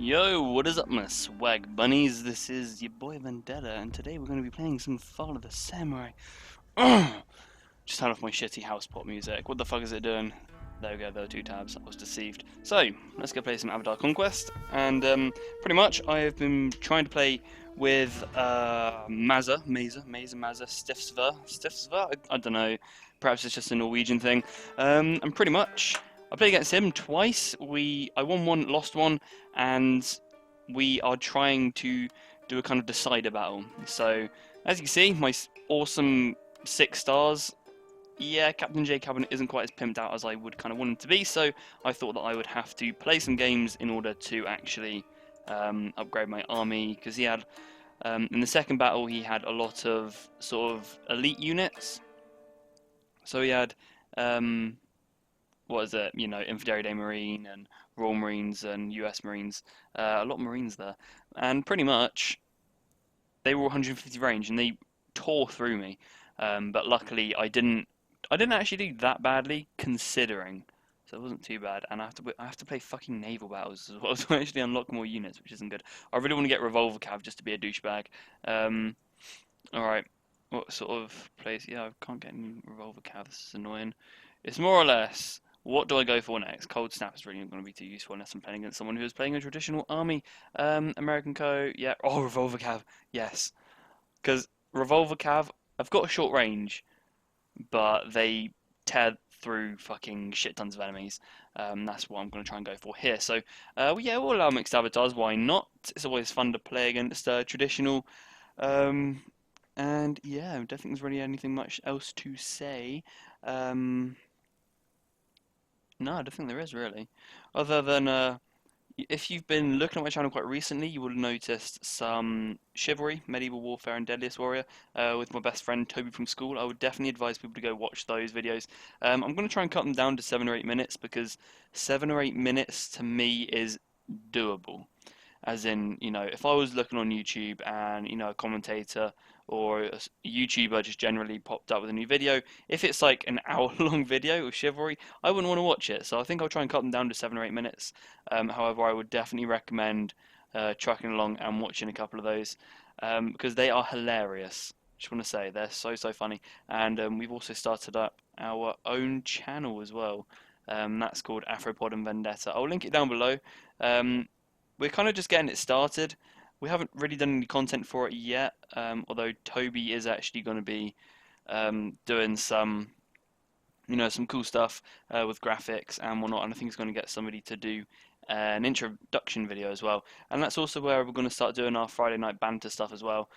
Yo, what is up, my swag bunnies? This is your boy Vendetta, and today we're going to be playing some Fall of the Samurai. Just turn off my shitty house pop music. What the fuck is it doing? There we go, there are two tabs. I was deceived. So, let's go play some Avatar Conquest, and pretty much I have been trying to play with Maza, Stifsver. I don't know. Perhaps it's just a Norwegian thing. And pretty much I played against him twice. I won one, lost one, and we are trying to do a kind of decider battle. So, as you can see, my awesome 6 stars. Yeah, Captain J Cabin isn't quite as pimped out as I would kind of want him to be, so I thought that I would have to play some games in order to actually upgrade my army, because he had, in the second battle, he had a lot of sort of elite units. So he had, what is it, Infantry Day Marine and Royal Marines and US Marines, a lot of Marines there, and pretty much they were 150 range and they tore through me, but luckily I didn't actually do that badly considering, so it wasn't too bad. And I have to play fucking naval battles as well to actually unlock more units, which isn't good. I really want to get Revolver Cav just to be a douchebag. All right, what sort of place? Yeah, I can't get any Revolver Cav. This is annoying. It's more or less, what do I go for next? Cold Snap is really not going to be too useful unless I'm playing against someone who is playing a traditional army. American Co. Yeah. Oh, Revolver Cav. Yes, because Revolver Cav, I've got a short range, but they tear through fucking shit tons of enemies. That's what I'm going to try and go for here. So, yeah, we'll allow mixed avatars. Why not? It's always fun to play against traditional. And yeah, I don't think there's really anything much else to say. No, I don't think there is really. Other than if you've been looking at my channel quite recently, you will have noticed some Chivalry, Medieval Warfare, and Deadliest Warrior with my best friend Toby from school. I would definitely advise people to go watch those videos. I'm going to try and cut them down to 7 or 8 minutes, because 7 or 8 minutes to me is doable. As in, if I was looking on YouTube and, a commentator or a YouTuber just generally popped up with a new video, if it's like an hour-long video of Chivalry, I wouldn't want to watch it. So I think I'll try and cut them down to 7 or 8 minutes. However, I would definitely recommend trucking along and watching a couple of those, because they are hilarious. Just want to say, they're so funny. And we've also started up our own channel as well. That's called Afropod and Vendetta. I'll link it down below. We're kind of just getting it started. We haven't really done any content for it yet, although Toby is actually going to be doing some, some cool stuff with graphics and whatnot, and I think he's going to get somebody to do an introduction video as well. And that's also where we're going to start doing our Friday night banter stuff as well,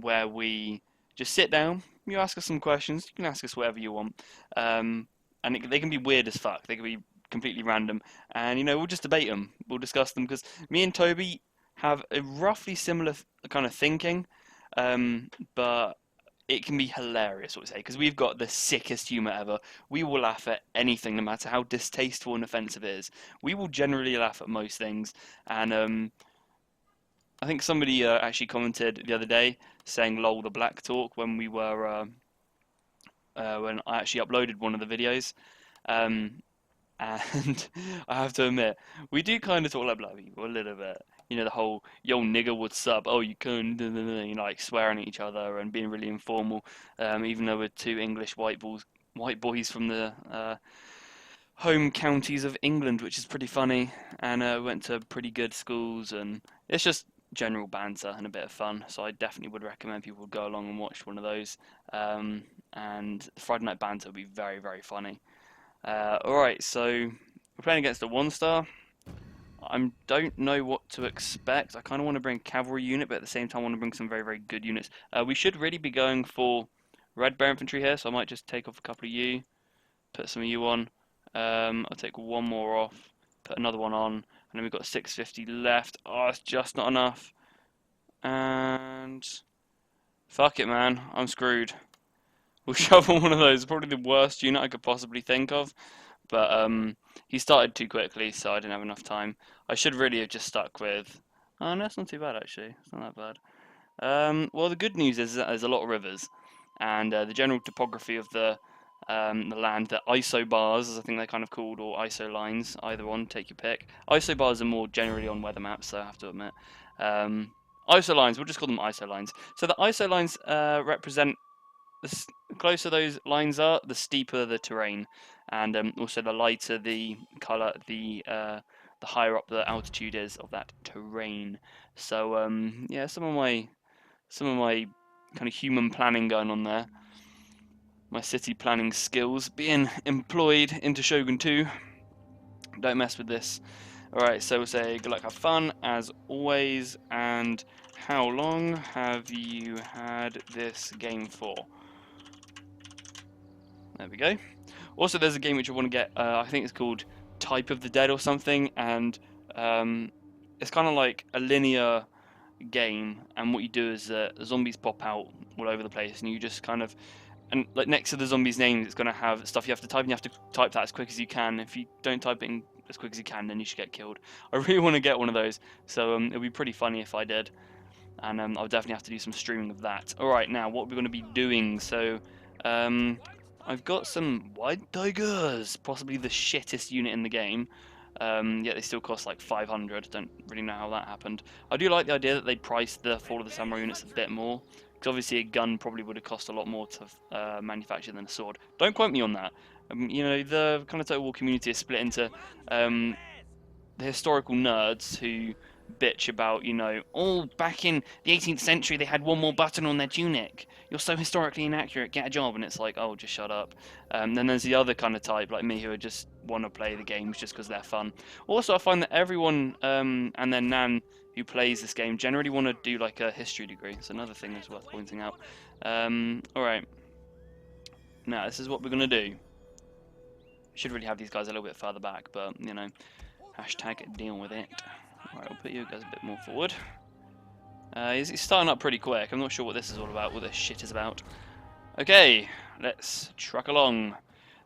where we just sit down, you ask us some questions, you can ask us whatever you want, and they can be weird as fuck, they can be completely random, and we'll just debate them, we'll discuss them, because me and Toby have a roughly similar kind of thinking, but it can be hilarious, what we say, because we've got the sickest humour ever. We will laugh at anything, no matter how distasteful and offensive it is. We will generally laugh at most things, and I think somebody actually commented the other day saying "lol the black talk" when we were when I actually uploaded one of the videos. And I have to admit, we do kind of talk like black people a little bit. The whole "yo nigga, what's up?" Oh, you can, like swearing at each other and being really informal. Even though we're two English white boys from the home counties of England, which is pretty funny. And went to pretty good schools, and it's just general banter and a bit of fun. So I definitely would recommend people go along and watch one of those. And Friday night banter would be very funny. Alright, so we're playing against a 1-star. I don't know what to expect. I kind of want to bring a cavalry unit, but at the same time I want to bring some very good units. We should really be going for Red Bear Infantry here, so I might just take off a couple of you, put some of you on. I'll take one more off, put another one on, and then we've got 650 left. Oh, it's just not enough. And fuck it, man. I'm screwed. We'll shovel one of those. Probably the worst unit I could possibly think of. But he started too quickly, so I didn't have enough time. I should really have just stuck with... Oh, no, it's not too bad, actually. It's not that bad. Well, the good news is that there's a lot of rivers. And the general topography of the the land. The ISO bars, as I think they're kind of called, or ISO lines, either one, take your pick. ISO bars are more generally on weather maps, so I have to admit. ISO lines, we'll just call them ISO lines. So the ISO lines represent, the closer those lines are, the steeper the terrain, and also the lighter the color, the higher up the altitude is of that terrain. So yeah, some of my kind of human planning going on there. My city planning skills being employed into Shogun 2. Don't mess with this. Alright, so we'll say good luck, have fun, as always, and how long have you had this game for? There we go. Also, there's a game which I want to get, I think it's called Type of the Dead or something, and it's kind of like a linear game, and what you do is zombies pop out all over the place, and you just kind of, and like next to the zombies' names, it's going to have stuff you have to type, and you have to type that as quick as you can. If you don't type it in as quick as you can, then you should get killed. I really want to get one of those, so it would be pretty funny if I did, and I'll definitely have to do some streaming of that. Alright, now what we're going to be doing, so I've got some White Tigers, possibly the shittest unit in the game. Yet they still cost like 500. Don't really know how that happened. I do like the idea that they priced the Fall of the Samurai units a bit more, because obviously a gun probably would have cost a lot more to manufacture than a sword. Don't quote me on that. You know, the kind of Total War community is split into the historical nerds who bitch about, you know, oh, back in the 18th century they had one more button on their tunic. You're so historically inaccurate, get a job. And it's like, oh, just shut up. Then there's the other kind of type, like me, who just want to play the games just because they're fun. Also, I find that everyone and their nan who plays this game generally want to do like a history degree. It's another thing that's worth pointing out. Alright. Now, this is what we're going to do. Should really have these guys a little bit further back, but, you know, hashtag deal with it. Alright, I'll put you guys a bit more forward. He's starting up pretty quick. I'm not sure what this is all about, what this shit is about. Okay, let's truck along.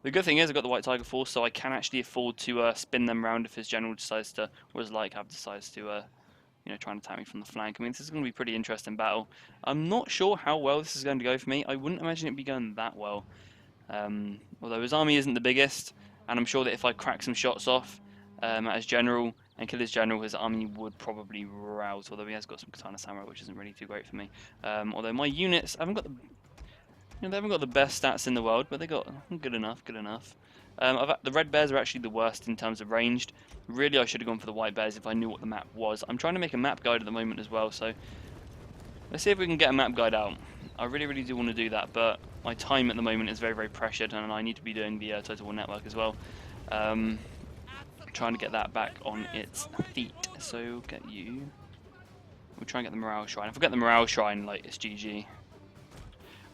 The good thing is I've got the White Tiger Force, so I can actually afford to spin them around if his general decides to, or his light cav decides to, you know, try and attack me from the flank. I mean, this is going to be a pretty interesting battle. I'm not sure how well this is going to go for me. I wouldn't imagine it'd be going that well. Although his army isn't the biggest, and I'm sure that if I crack some shots off at his general and kill his general, his army would probably rout, although he has got some Katana Samurai, which isn't really too great for me. Although my units haven't got the, you know, they haven't got the best stats in the world, but they got good enough, good enough. The red bears are actually the worst in terms of ranged. Really, I should have gone for the white bears if I knew what the map was. I'm trying to make a map guide at the moment as well, so let's see if we can get a map guide out. I really, really do want to do that, but my time at the moment is very, very pressured, and I need to be doing the Total War network as well. Trying to get that back on its feet. So get you. We'll try and get the morale shrine. If we get the morale shrine, like, it's GG.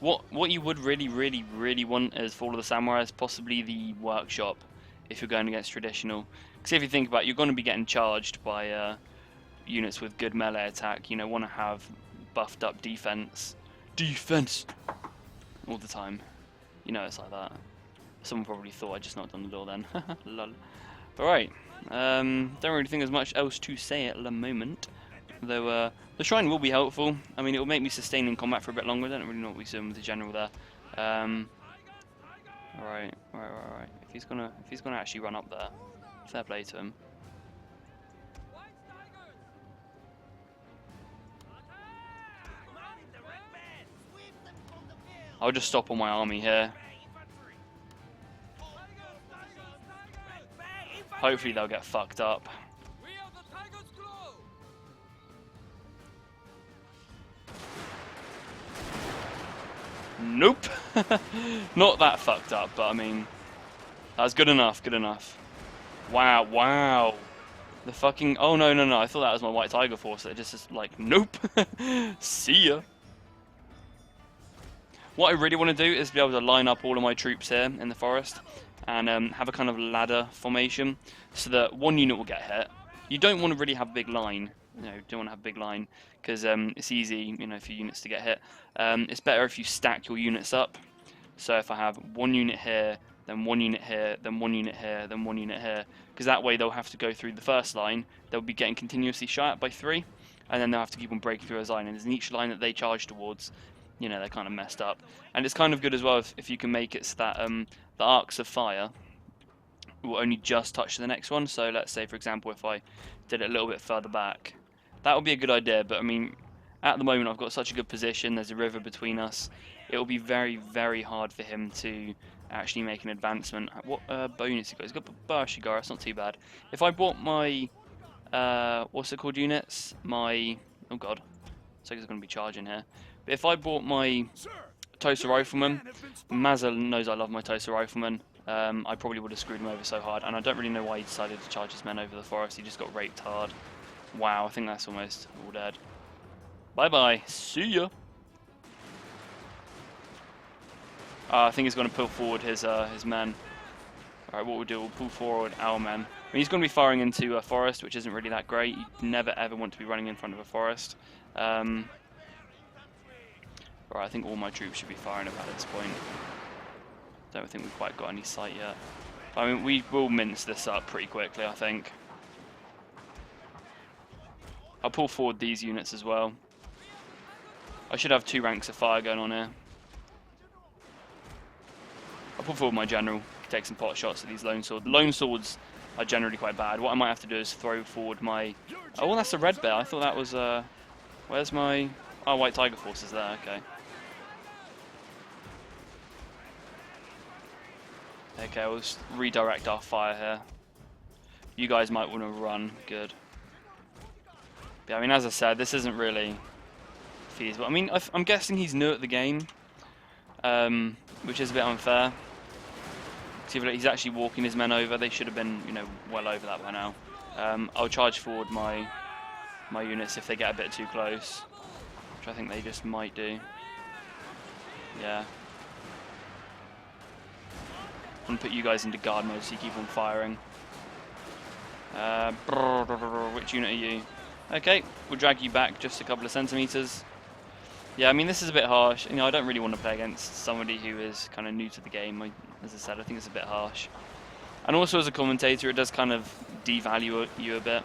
What you would really, really, really want as Fall of the Samurai is possibly the workshop if you're going against traditional. Because if you think about it, you're going to be getting charged by units with good melee attack. You know, want to have buffed up defense. Defense! All the time. You know, it's like that. Someone probably thought I just knocked on the door then. Lol. Alright. Don't really think there's much else to say at the moment. Though the shrine will be helpful. I mean, it will make me sustain in combat for a bit longer. I don't really know what we're doing with the general there. Alright. If he's gonna actually run up there, fair play to him. I'll just stop all my army here. Hopefully they'll get fucked up. Nope. Not that fucked up, but I mean, that's good enough, good enough. Wow, wow. The fucking, oh no, I thought that was my White Tiger Force. It just is like, nope. See ya. What I really want to do is be able to line up all of my troops here in the forest and have a kind of ladder formation so that one unit will get hit. You don't want to really have a big line. You know, don't want to have a big line because it's easy, you know, for units to get hit. It's better if you stack your units up. So if I have one unit here, then one unit here, then one unit here, then one unit here, because that way they'll have to go through the first line. They'll be getting continuously shot at by 3, and then they'll have to keep on breaking through a line. And in each line that they charge towards, you know, they're kind of messed up. And it's kind of good as well if you can make it so that the arcs of fire will only just touch the next one. So let's say, for example, if I did it a little bit further back, that would be a good idea. But I mean, at the moment I've got such a good position, there's a river between us, it will be very, very hard for him to actually make an advancement. What bonus he got? He's got Barshigara, that's not too bad. If I bought my, what's it called, units? My, oh god, looks like it's going to be charging here. But if I bought my Toaster Rifleman, Mazza knows I love my Toaster Rifleman, I probably would have screwed him over so hard, and I don't really know why he decided to charge his men over the forest. He just got raped hard. Wow, I think that's almost all dead. Bye-bye. See ya. I think he's going to pull forward his men. Alright, what we'll do, we'll pull forward our men. I mean, he's going to be firing into a forest, which isn't really that great. You never ever want to be running in front of a forest. Alright, I think all my troops should be firing about at this point. Don't think we've quite got any sight yet. I mean, we will mince this up pretty quickly, I think. I'll pull forward these units as well. I should have 2 ranks of fire going on here. I'll pull forward my general, take some pot shots at these lone swords. The lone swords are generally quite bad. What I might have to do is throw forward my... Oh, that's a red bear. I thought that was... Where's my... Oh, White Tiger Force is there, okay. Okay, we'll just redirect our fire here. You guys might want to run. Good. But, I mean, as I said, this isn't really feasible. I mean, I'm guessing he's new at the game, which is a bit unfair. He's actually walking his men over. They should have been, you know, well over that by now. I'll charge forward my units if they get a bit too close, which I think they just might do. Yeah. I'm going to put you guys into guard mode so you keep on firing. Which unit are you? Okay, we'll drag you back just a couple of centimeters. Yeah, I mean, this is a bit harsh. You know, I don't really want to play against somebody who is kind of new to the game. As I said, I think it's a bit harsh. And also as a commentator, it does kind of devalue you a bit.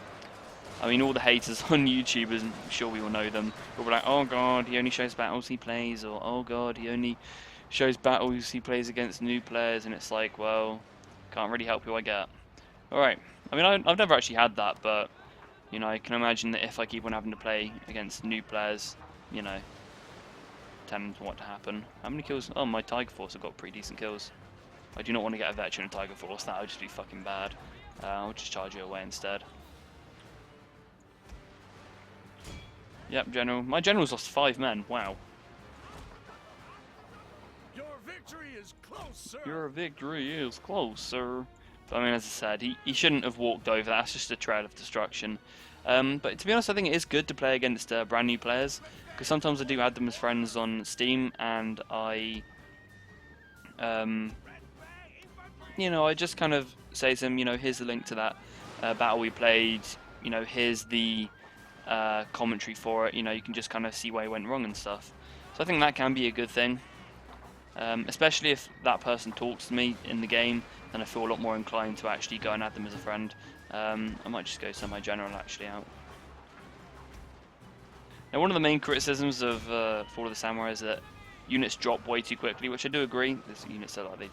I mean, all the haters on YouTube, I'm sure we all know them. We'll be like, oh god, he only shows battles he plays, or oh god, he only shows battles he plays against new players, and it's like, well, can't really help who I get. Alright, I mean, I've never actually had that, but, you know, I can imagine that if I keep on having to play against new players, you know, tends what to happen. How many kills? Oh, my Tiger Force have got pretty decent kills. I do not want to get a veteran in Tiger Force, that would just be fucking bad. I'll just charge you away instead. Yep, General. My General's lost 5 men, wow. Your victory is close, sir. Your victory is close, sir. But, I mean, as I said, he shouldn't have walked over. That's just a trail of destruction. But to be honest, I think it is good to play against brand new players, because sometimes I do add them as friends on Steam, and I, you know, I just kind of say to them, you know, here's the link to that battle we played. You know, here's the commentary for it. You know, you can just kind of see where you went wrong and stuff. So I think that can be a good thing. Especially if that person talks to me in the game, then I feel a lot more inclined to actually go and add them as a friend. I might just go send my general actually out. Now, one of the main criticisms of Fall of the Samurai is that units drop way too quickly, which I do agree. These units are like,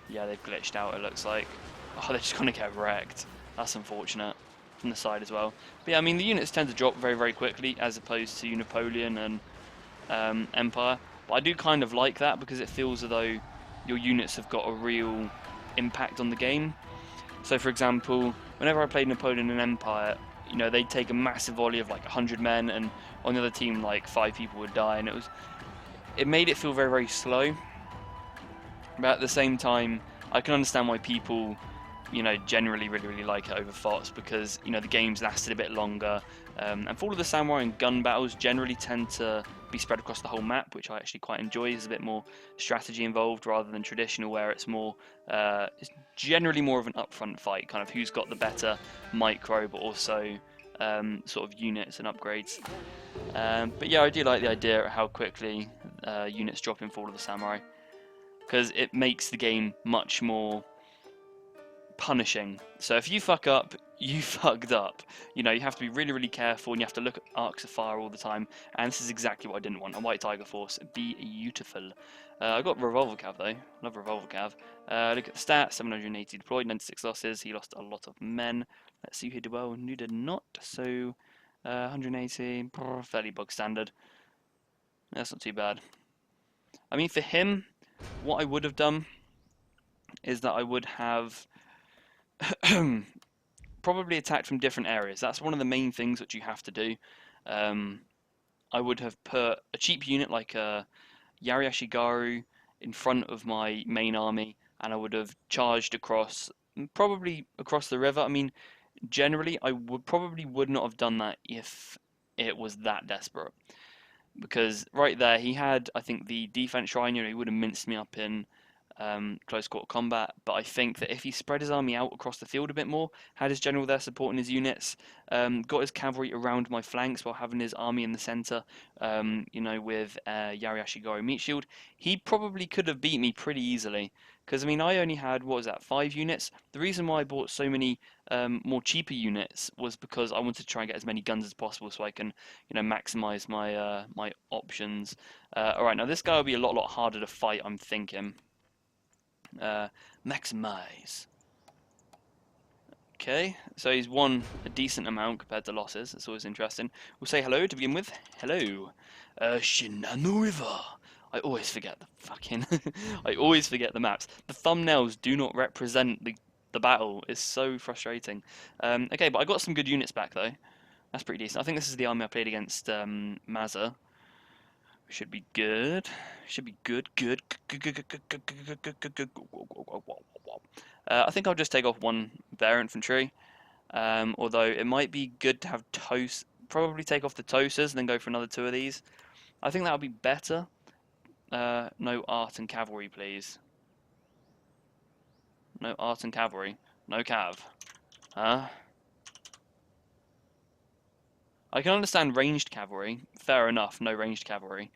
yeah, they've glitched out, it looks like. Oh, they're just going to get wrecked. That's unfortunate. From the side as well. But yeah, I mean, the units tend to drop very, very quickly, as opposed to Napoleon and Empire. But I do kind of like that, because it feels as though your units have got a real impact on the game. So, for example, whenever I played Napoleon and Empire, you know, they'd take a massive volley of like 100 men, and on the other team, like 5 people would die, and it made it feel very, very slow. But at the same time, I can understand why people, you know, generally really, really like it over FOTS, because, you know, the game's lasted a bit longer, and Fall of the Samurai and gun battles generally tend to be spread across the whole map, which I actually quite enjoy. There's a bit more strategy involved rather than traditional, where it's more, it's generally more of an upfront fight, kind of who's got the better micro, but also sort of units and upgrades. But yeah, I do like the idea of how quickly units drop in Fall of the Samurai, because it makes the game much more punishing. So if you fuck up, you fucked up. You know, you have to be really, really careful, and you have to look at arcs of fire all the time. And this is exactly what I didn't want. A White Tiger Force, beautiful. I got Revolver Cav though. Love Revolver Cav. Look at the stats: 780 deployed, 96 losses. He lost a lot of men. Let's see who did well and who did not. So 180, fairly bog standard. That's not too bad. I mean, for him, what I would have done is that I would have probably attacked from different areas. That's one of the main things that you have to do. I would have put a cheap unit like a Yari Ashigaru in front of my main army, and I would have charged across, probably across the river. I mean, generally, I would not have done that if it was that desperate. Because right there, he had, I think, the defense shrine. You know, he would have minced me up in close quarter combat. But I think that if he spread his army out across the field a bit more, had his general there supporting his units, got his cavalry around my flanks while having his army in the center, you know, with Yari Ashigaru meat shield, he probably could have beat me pretty easily. Because I mean, I only had, what was that, 5 units. The reason why I bought so many more cheaper units was because I wanted to try and get as many guns as possible, so I can, you know, maximize my my options. All right, now this guy will be a lot harder to fight, I'm thinking. Maximize. Okay, so he's won a decent amount compared to losses. That's always interesting. We'll say hello to begin with. Hello, Shinano River. I always forget the fucking. I always forget the maps. The thumbnails do not represent the battle. It's so frustrating. Okay, but I got some good units back though. That's pretty decent. I think this is the army I played against Mazza. Should be good. Should be good. Good. I think I'll just take off one bear infantry. Although it might be good to have toast. Probably take off the toasters and then go for another 2 of these. I think that would be better. No art and cavalry, please. No art and cavalry. No cav. Huh? I can understand ranged cavalry. Fair enough, no ranged cavalry.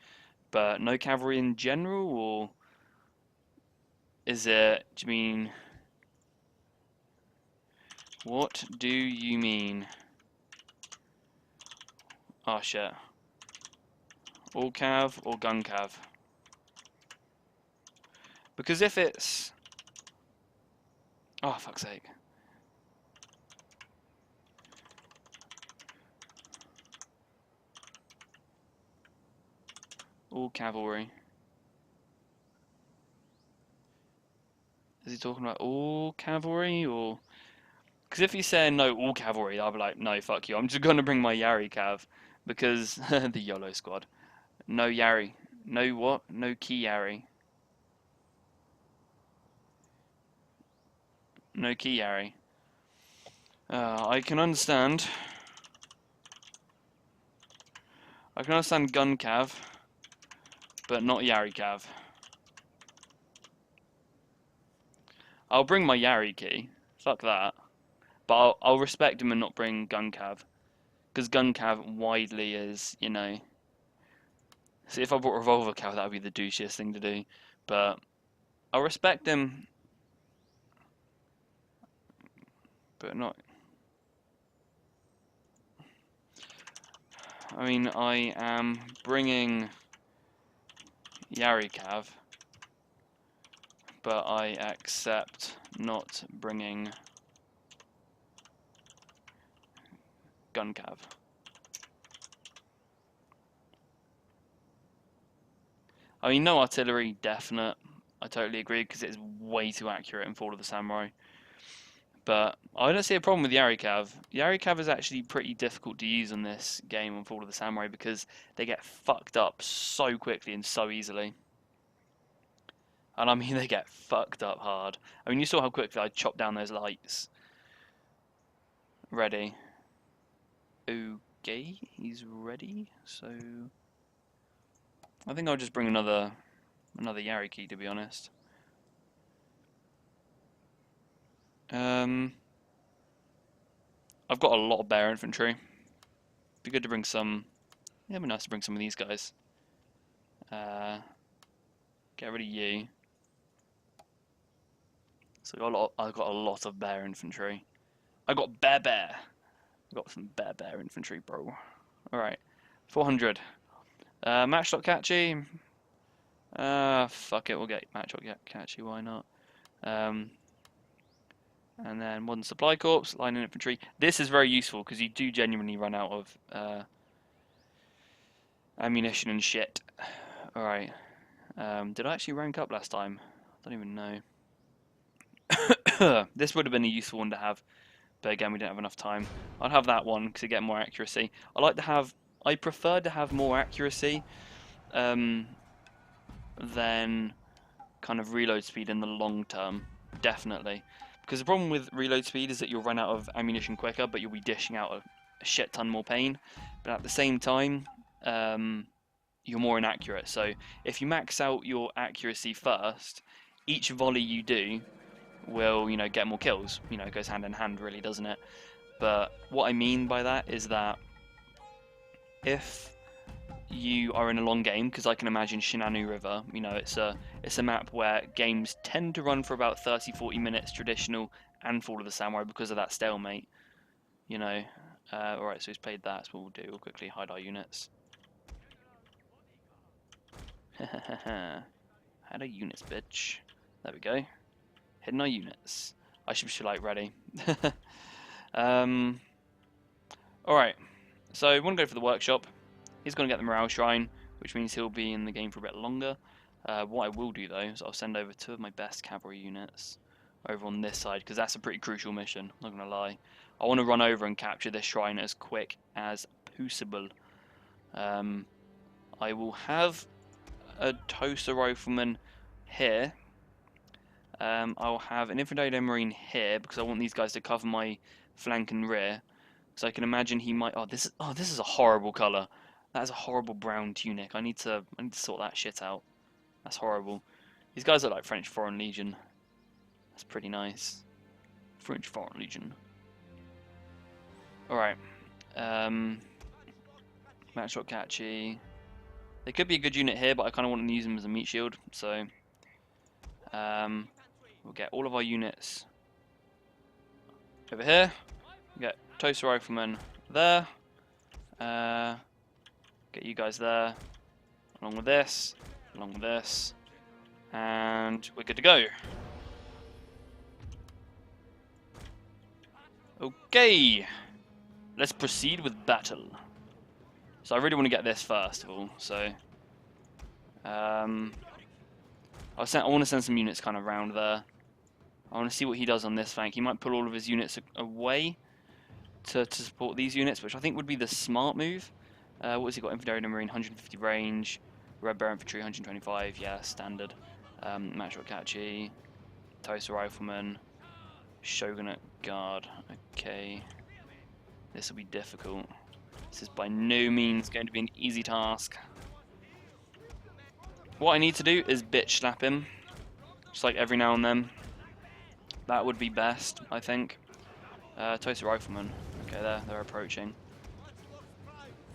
But no cavalry in general, or is it, do you mean... What do you mean? Oh shit. All cav or gun cav? Because if it's... Oh, fuck's sake. All cavalry. Is he talking about all cavalry, or... Because if he's saying no, all cavalry, I'll be like, no, fuck you. I'm just going to bring my Yari cav. Because the YOLO squad. No Yari. No what? No key Yari. No key Yari. I can understand. I can understand gun cav, but not Yari cav. I'll bring my Yari key. Fuck that. But I'll respect him and not bring gun cav. Because gun cav widely is, you know... See, if I brought revolver cav, that would be the douchiest thing to do. But I'll respect him. But not... I mean, I am bringing Yari cav, but I accept not bringing gun cav. I mean, no artillery, definite. I totally agree, because it is way too accurate in Fall of the Samurai. But I don't see a problem with Yari cav. Yari cav is actually pretty difficult to use in this game on Fall of the Samurai, because they get fucked up so quickly and so easily. And I mean, they get fucked up hard. I mean, you saw how quickly I chopped down those lights. Ready. Okay, he's ready. So I think I'll just bring another Yari key, to be honest. I've got a lot of bear infantry. Be good to bring some. Yeah, it'd be nice to bring some of these guys. Get rid of you. So I got a lot of bear infantry. I got bear. I got some bear infantry, bro. All right, 400. Matchlock catchy. Fuck it, we'll get matchlock catchy. Why not? And then modern supply corps, line and infantry. This is very useful because you do genuinely run out of ammunition and shit. All right. Did I actually rank up last time? I don't even know. This would have been a useful one to have, but again, we didn't have enough time. I'd have that one to get more accuracy. I prefer to have more accuracy than kind of reload speed in the long term, definitely. Because the problem with reload speed is that you'll run out of ammunition quicker, but you'll be dishing out a shit ton more pain. But at the same time, you're more inaccurate. So if you max out your accuracy first, each volley you do will, get more kills. It goes hand in hand, really, doesn't it? But what I mean by that is that if you are in a long game, because I can imagine Shinano River, it's a map where games tend to run for about 30-40 minutes, traditional and Fall of the Samurai, because of that stalemate. Alright, so he's played that, so what we'll do, we'll quickly hide our units. Hide our units, bitch. There we go. Hidden our units. I should be ready. Alright, so we want to go for the workshop. He's going to get the morale shrine, which means he'll be in the game for a bit longer. What I will do, though, is I'll send over 2 of my best cavalry units over on this side, because that's a pretty crucial mission, not going to lie. I want to run over and capture this shrine as quick as possible. I will have a Tosa rifleman here. I'll have an infantry marine here, because I want these guys to cover my flank and rear. So I can imagine he might... this is a horrible colour. That is a horrible brown tunic. I need to sort that shit out. That's horrible. These guys are like French Foreign Legion. That's pretty nice. French Foreign Legion. Alright. Matchlock catchy. They could be a good unit here, but I kind of want to use them as a meat shield. So we'll get all of our units over here. We'll get Tosa riflemen there. Get you guys there, along with this, and we're good to go. Okay, let's proceed with battle. So I really want to get this first of all, so I want to send some units kind of around there. I want to see what he does on this flank. He might pull all of his units away to support these units, which I think would be the smart move. What has he got? Infantry Marine, 150 range. Red Bear Infantry, 125. Yeah, standard. Matchlock catchy. Tosa Rifleman. Shogun Guard. Okay. This will be difficult. This is by no means going to be an easy task. What I need to do is bitch slap him. Just like every now and then. That would be best, I think. Tosa Rifleman. Okay, they're approaching.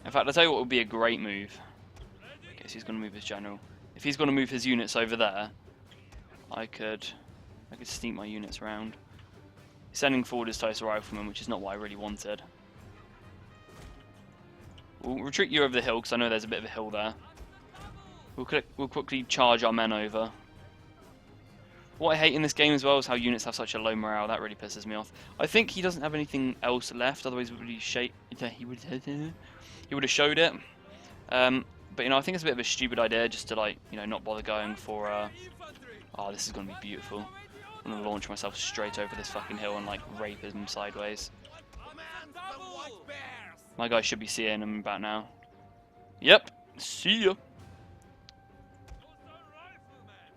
In fact, I'll tell you what would be a great move. Okay, so he's going to move his general. If he's going to move his units over there, I could sneak my units around. Sending forward his Tosa Rifleman, which is not what I really wanted. We'll retreat you over the hill, because I know there's a bit of a hill there. We'll quickly charge our men over. What I hate in this game as well is how units have such a low morale. That really pisses me off. I think he doesn't have anything else left, otherwise he would have showed it. But I think it's a bit of a stupid idea just to not bother going for. Oh, this is gonna be beautiful. I'm gonna launch myself straight over this fucking hill and rape him sideways. My guy should be seeing him about now. Yep, see ya.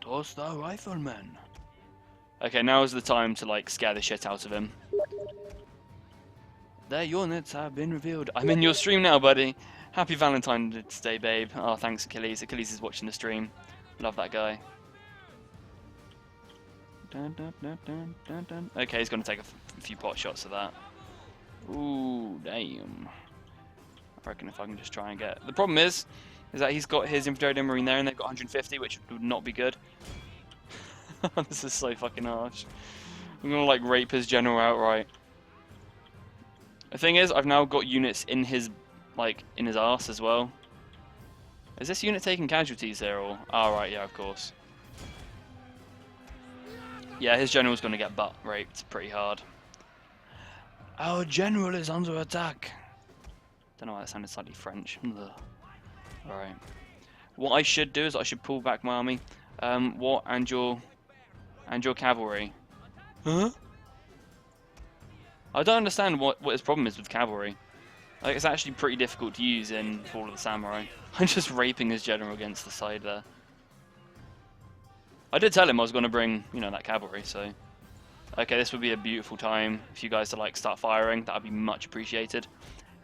Tosa Rifleman. Okay, now is the time to scare the shit out of him. Their units have been revealed. I'm in your stream now, buddy. Happy Valentine's Day, babe. Oh, thanks, Achilles. Achilles is watching the stream. Love that guy. Dun, dun, dun, dun, dun, dun. Okay, he's going to take a few pot shots of that. Ooh, damn. I reckon if I can just try and get... The problem is that he's got his infantry marine there and they've got 150, which would not be good. This is so fucking harsh. I'm gonna like rape his general outright. The thing is, I've now got units in his in his arse as well. Is this unit taking casualties here or? Oh right, yeah, of course. Yeah, his general's gonna get butt raped pretty hard. Our general is under attack. Don't know why that sounded slightly French. Alright. What I should do is I should pull back my army. What and your cavalry? Huh? I don't understand what his problem is with cavalry. Like, it's actually pretty difficult to use in Fall of the Samurai. I'm just raping his general against the side there. I did tell him I was going to bring, you know, that cavalry, so... Okay, this would be a beautiful time if you guys to, like, start firing. That would be much appreciated.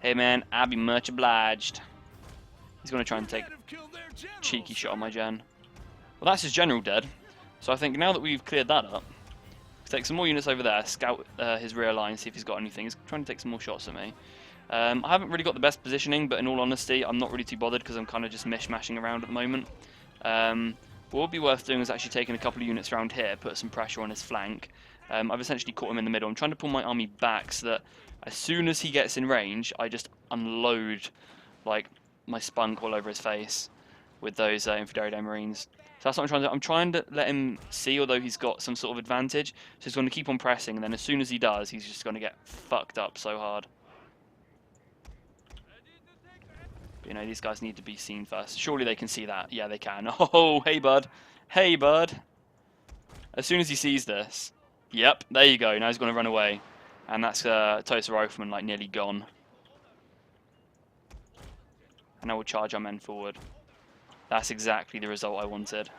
Hey, man, I'd be much obliged. He's going to try and take a cheeky shot on my gen. Well, that's his general dead. So I think now that we've cleared that up, take some more units over there, scout his rear line, see if he's got anything. He's trying to take some more shots at me. I haven't really got the best positioning, but in all honesty, I'm not really too bothered because I'm kind of just mishmashing around at the moment. What would be worth doing is actually taking a couple of units around here, put some pressure on his flank. I've essentially caught him in the middle. I'm trying to pull my army back so that as soon as he gets in range, I just unload like my spunk all over his face with those Inferiority Marines. So that's what I'm trying to do. I'm trying to let him see, although he's got some sort of advantage. So he's going to keep on pressing, and then as soon as he does, he's just going to get fucked up so hard. But, you know, these guys need to be seen first. Surely they can see that. Yeah, they can. Oh, hey, bud. Hey, bud. As soon as he sees this, yep, there you go. Now he's going to run away. And that's Tosa Rifleman, like, nearly gone. And now we'll charge our men forward. That's exactly the result I wanted.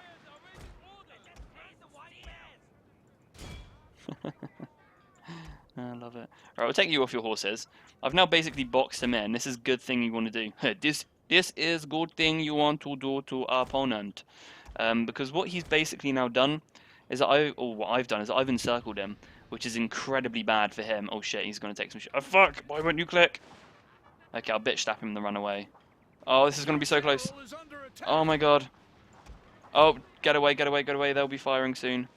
I love it. Alright, we'll take you off your horses. I've now basically boxed him in. This is a good thing you want to do. This is good thing you want to do to our opponent. Because what he's basically now done is that what I've done is I've encircled him, which is incredibly bad for him. Oh shit, he's going to take some shit. Oh fuck, why won't you click? Okay, I'll bitch slap him and then run away. Oh, this is going to be so close. Oh my god. Oh, get away, get away, get away. They'll be firing soon.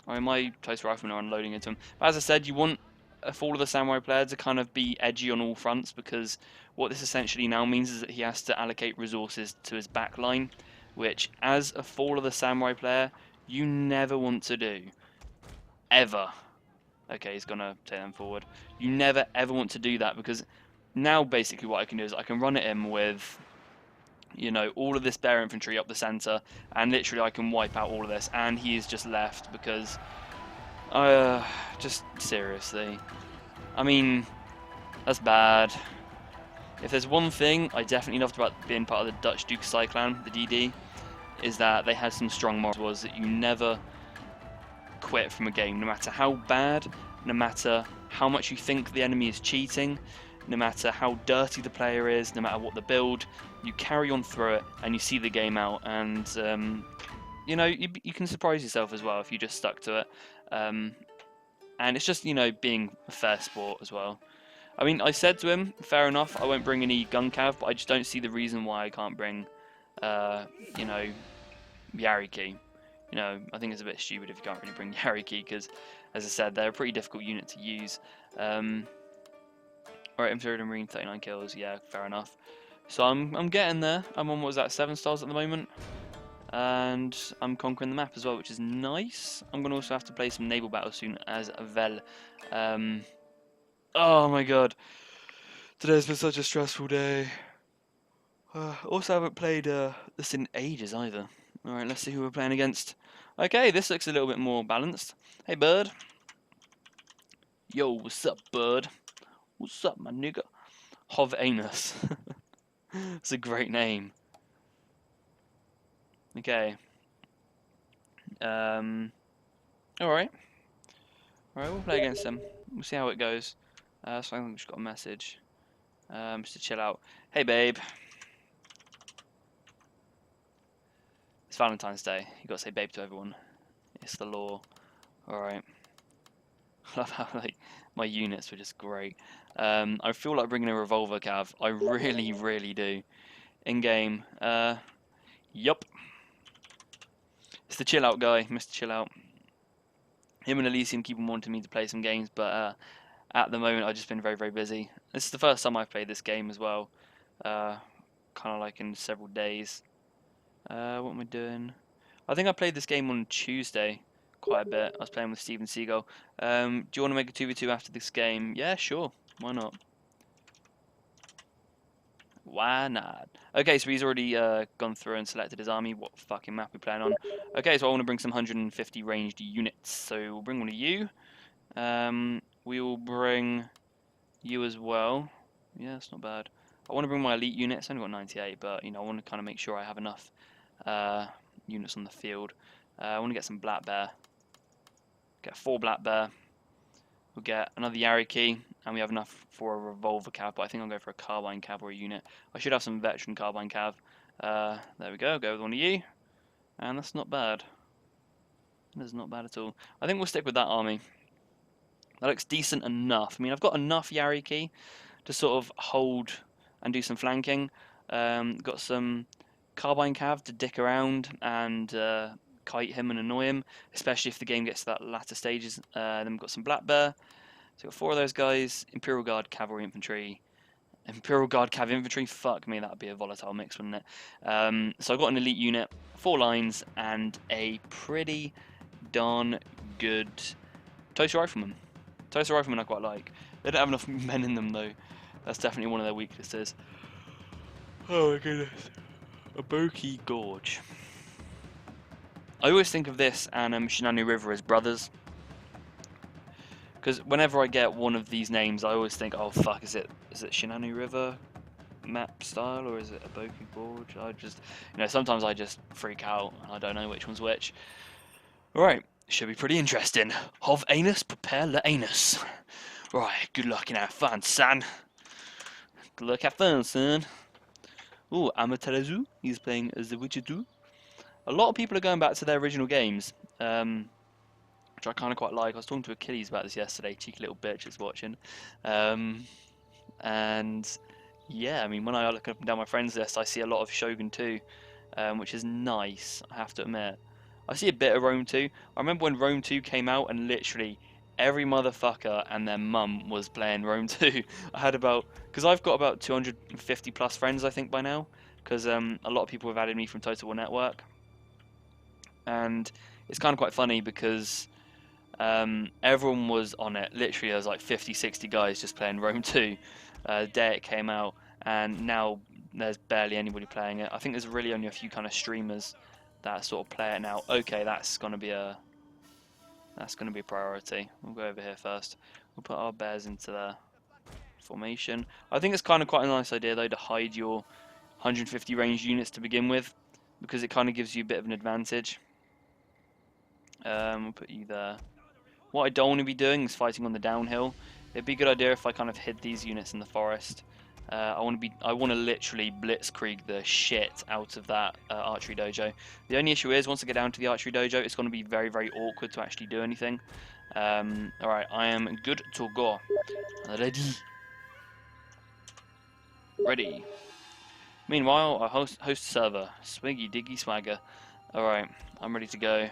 I mean, my Toast Riflemen are unloading into them. But as I said, you want a Fall of the Samurai player to kind of be edgy on all fronts, because what this essentially now means is that he has to allocate resources to his back line, which, as a Fall of the Samurai player, you never want to do. Ever. Okay, he's going to take them forward. You never, ever want to do that, because now basically what I can do is I can run at him with, you know, all of this bear infantry up the center, and literally I can wipe out all of this, and he is just left because, just seriously, I mean, that's bad. If there's one thing I definitely loved about being part of the Dutch Duke Cyclan, the DD, is that they had some strong morals, was that you never quit from a game, no matter how bad, no matter how much you think the enemy is cheating, no matter how dirty the player is, no matter what the build, you carry on through it and you see the game out, and you know, you can surprise yourself as well if you just stuck to it. And it's just, you know, being a fair sport as well. I mean, I said to him, fair enough, I won't bring any gun cav, but I just don't see the reason why I can't bring, you know, Yariki. You know, I think it's a bit stupid if you can't really bring Yariki, because, as I said, they're a pretty difficult unit to use. Alright, Inferior Marine, 39 kills, yeah, fair enough. So I'm getting there. I'm on, what was that, 7 stars at the moment? And I'm conquering the map as well, which is nice. I'm going to also have to play some naval battles soon as well. Oh my god. Today's been such a stressful day. Also haven't played this in ages either. Alright, let's see who we're playing against. Okay, this looks a little bit more balanced. Hey, bud. Yo, what's up, bud? What's up, my nigga? Hov Anus. It's a great name. Okay. Alright. Alright, we'll play against them. We'll see how it goes. So I think we just got a message. Just to chill out. Hey, babe. It's Valentine's Day. You gotta say babe to everyone. It's the law. Alright. I love how, like, my units were just great. I feel like bringing a revolver cav. I really, really do. In game. Yup. It's the chill out guy, Mr. Chill Out. Him and Elysium keep on wanting me to play some games, but at the moment I've just been very, very busy. This is the first time I've played this game as well, kind of like in several days. What am I doing? I think I played this game on Tuesday quite a bit. I was playing with Steven Seagull. Do you want to make a 2v2 after this game? Yeah, sure. Why not? Why not? Okay, so he's already gone through and selected his army. What fucking map we playing on? Okay, so I want to bring some 150 ranged units. So we'll bring one of you. We will bring you as well. Yeah, that's not bad. I want to bring my elite unit. It's only got 98, but you know, I want to kind of make sure I have enough units on the field. I want to get some black bear. Get 4 black bear. We'll get another Yariki, and we have enough for a revolver cav, but I think I'll go for a carbine cavalry unit. I should have some veteran carbine cav. There we go. Go with one of you, and that's not bad. That's not bad at all. I think we'll stick with that army. That looks decent enough. I mean, I've got enough Yariki to sort of hold and do some flanking. Got some carbine cav to dick around and kite him and annoy him, especially if the game gets to that latter stages. Then we've got some black bear. So we've got 4 of those guys. Imperial Guard cavalry infantry. Imperial Guard cav infantry. Fuck me, that'd be a volatile mix, wouldn't it? So I've got an elite unit, 4 lines, and a pretty darn good toaster rifleman. Toaster riflemen I quite like. They don't have enough men in them though. That's definitely one of their weaknesses. Oh my goodness. A Aboki Gorge. I always think of this and Shinano River as brothers. Because whenever I get one of these names, I always think, oh fuck, is it Shinano River map style or is it Aboki Gorge? I just, sometimes I just freak out and I don't know which one's which. Alright. Should be pretty interesting. Hov anus, prepare the anus. Right, good luck and have fun, son. Good luck, have fun, son. Ooh, Amaterasu, he's playing The Witcher 2. A lot of people are going back to their original games, which I kind of quite like. I was talking to Achilles about this yesterday, cheeky little bitch is watching. And yeah, I mean, when I look up and down my friends list, I see a lot of Shogun 2, which is nice, I have to admit. I see a bit of Rome 2. I remember when Rome 2 came out and literally every motherfucker and their mum was playing Rome 2. Because I've got about 250 plus friends I think by now, because a lot of people have added me from Total War Network. And it's kind of quite funny because everyone was on it. Literally there was like 50, 60 guys just playing Rome 2 the day it came out, and now there's barely anybody playing it. I think there's really only a few kind of streamers that sort of play it now. Okay, that's gonna be a priority. We'll go over here first. We'll put our bears into their formation. I think it's kind of quite a nice idea though to hide your 150 ranged units to begin with, because it kind of gives you a bit of an advantage. We'll put you there. What I don't want to be doing is fighting on the downhill. It'd be a good idea if I kind of hid these units in the forest. I want to literally blitzkrieg the shit out of that archery dojo. The only issue is once I get down to the archery dojo, it's going to be very, very awkward to actually do anything. Alright, I am good to go. Ready. Meanwhile, I host server. Swiggy diggy swagger. Alright, I'm ready to go.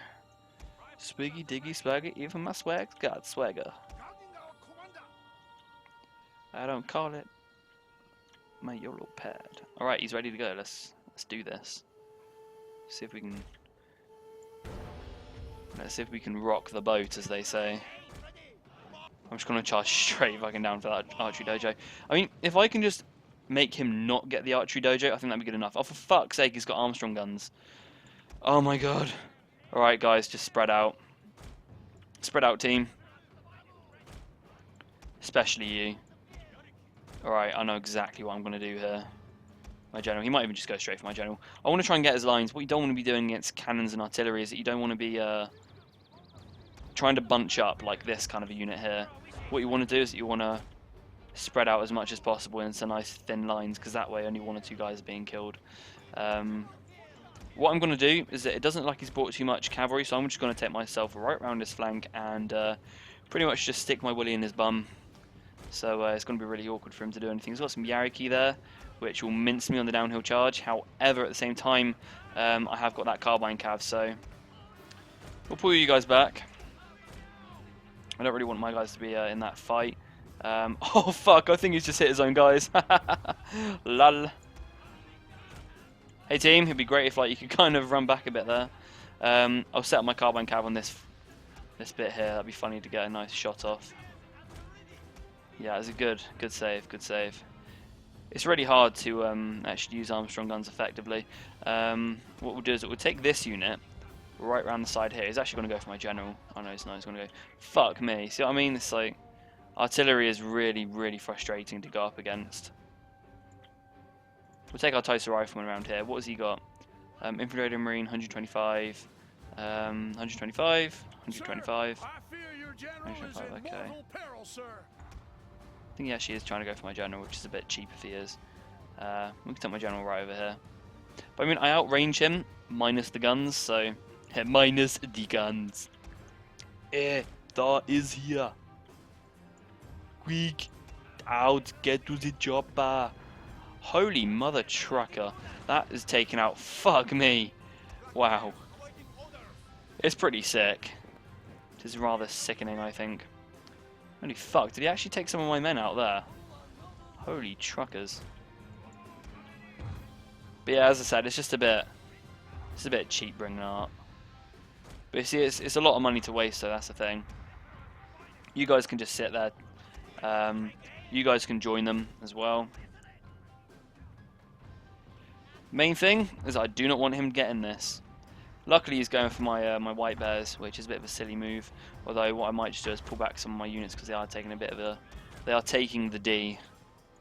Swiggy diggy swagger, even my swag's got swagger. I don't call it my YOLO pad. Alright, he's ready to go. Let's do this. See if we can. Let's see if we can rock the boat, as they say. I'm just gonna charge straight fucking down for that archery dojo. I mean, if I can just make him not get the archery dojo, I think that'd be good enough. Oh, for fuck's sake, he's got Armstrong guns. Oh my god. Alright, guys, just spread out. Spread out, team. Especially you. Alright, I know exactly what I'm going to do here. My general. He might even just go straight for my general. I want to try and get his lines. What you don't want to be doing against cannons and artillery is that you don't want to be trying to bunch up like this kind of a unit here. What you want to do is that you want to spread out as much as possible in some nice thin lines, because that way only 1 or 2 guys are being killed. What I'm going to do is that it doesn't look like he's brought too much cavalry, so I'm just going to take myself right around his flank and pretty much just stick my willy in his bum. So it's going to be really awkward for him to do anything. He's got some Yariki there, which will mince me on the downhill charge. However, at the same time, I have got that carbine cav, so we'll pull you guys back. I don't really want my guys to be in that fight. Oh fuck, I think he's just hit his own guys. Lol. Hey team, it'd be great if like you could kind of run back a bit there. I'll set up my carbine cav on this bit here. That'd be funny to get a nice shot off. Yeah, it's a good save, good save. It's really hard to actually use Armstrong guns effectively. What we'll do is we'll take this unit right around the side here. He's actually going to go for my general. Oh no, he's not. He's going to go. Fuck me. See what I mean? It's like artillery is really, really frustrating to go up against. We'll take our Tosa rifleman around here. What has he got? Infantry Marine, 125, 125, 125. Sir, I fear your general is in Okay. mortal peril, sir. I think he actually is trying to go for my general, which is a bit cheap if he is. We can take my general right over here. But I mean, I outrange him, minus the guns, so... minus the guns. That is here. Quick, out, get to the chopper. Holy mother trucker. That is taken out. Fuck me. Wow. It's pretty sick. It is rather sickening, I think. Holy fuck, did he actually take some of my men out there? Holy truckers. But yeah, as I said, it's just a bit cheap bringing it up. But you see, it's a lot of money to waste, so that's the thing. You guys can just sit there. You guys can join them as well. Main thing is I do not want him getting this. Luckily he's going for my my white bears, which is a bit of a silly move. Although what I might just do is pull back some of my units because they are taking a bit of a... They are taking the D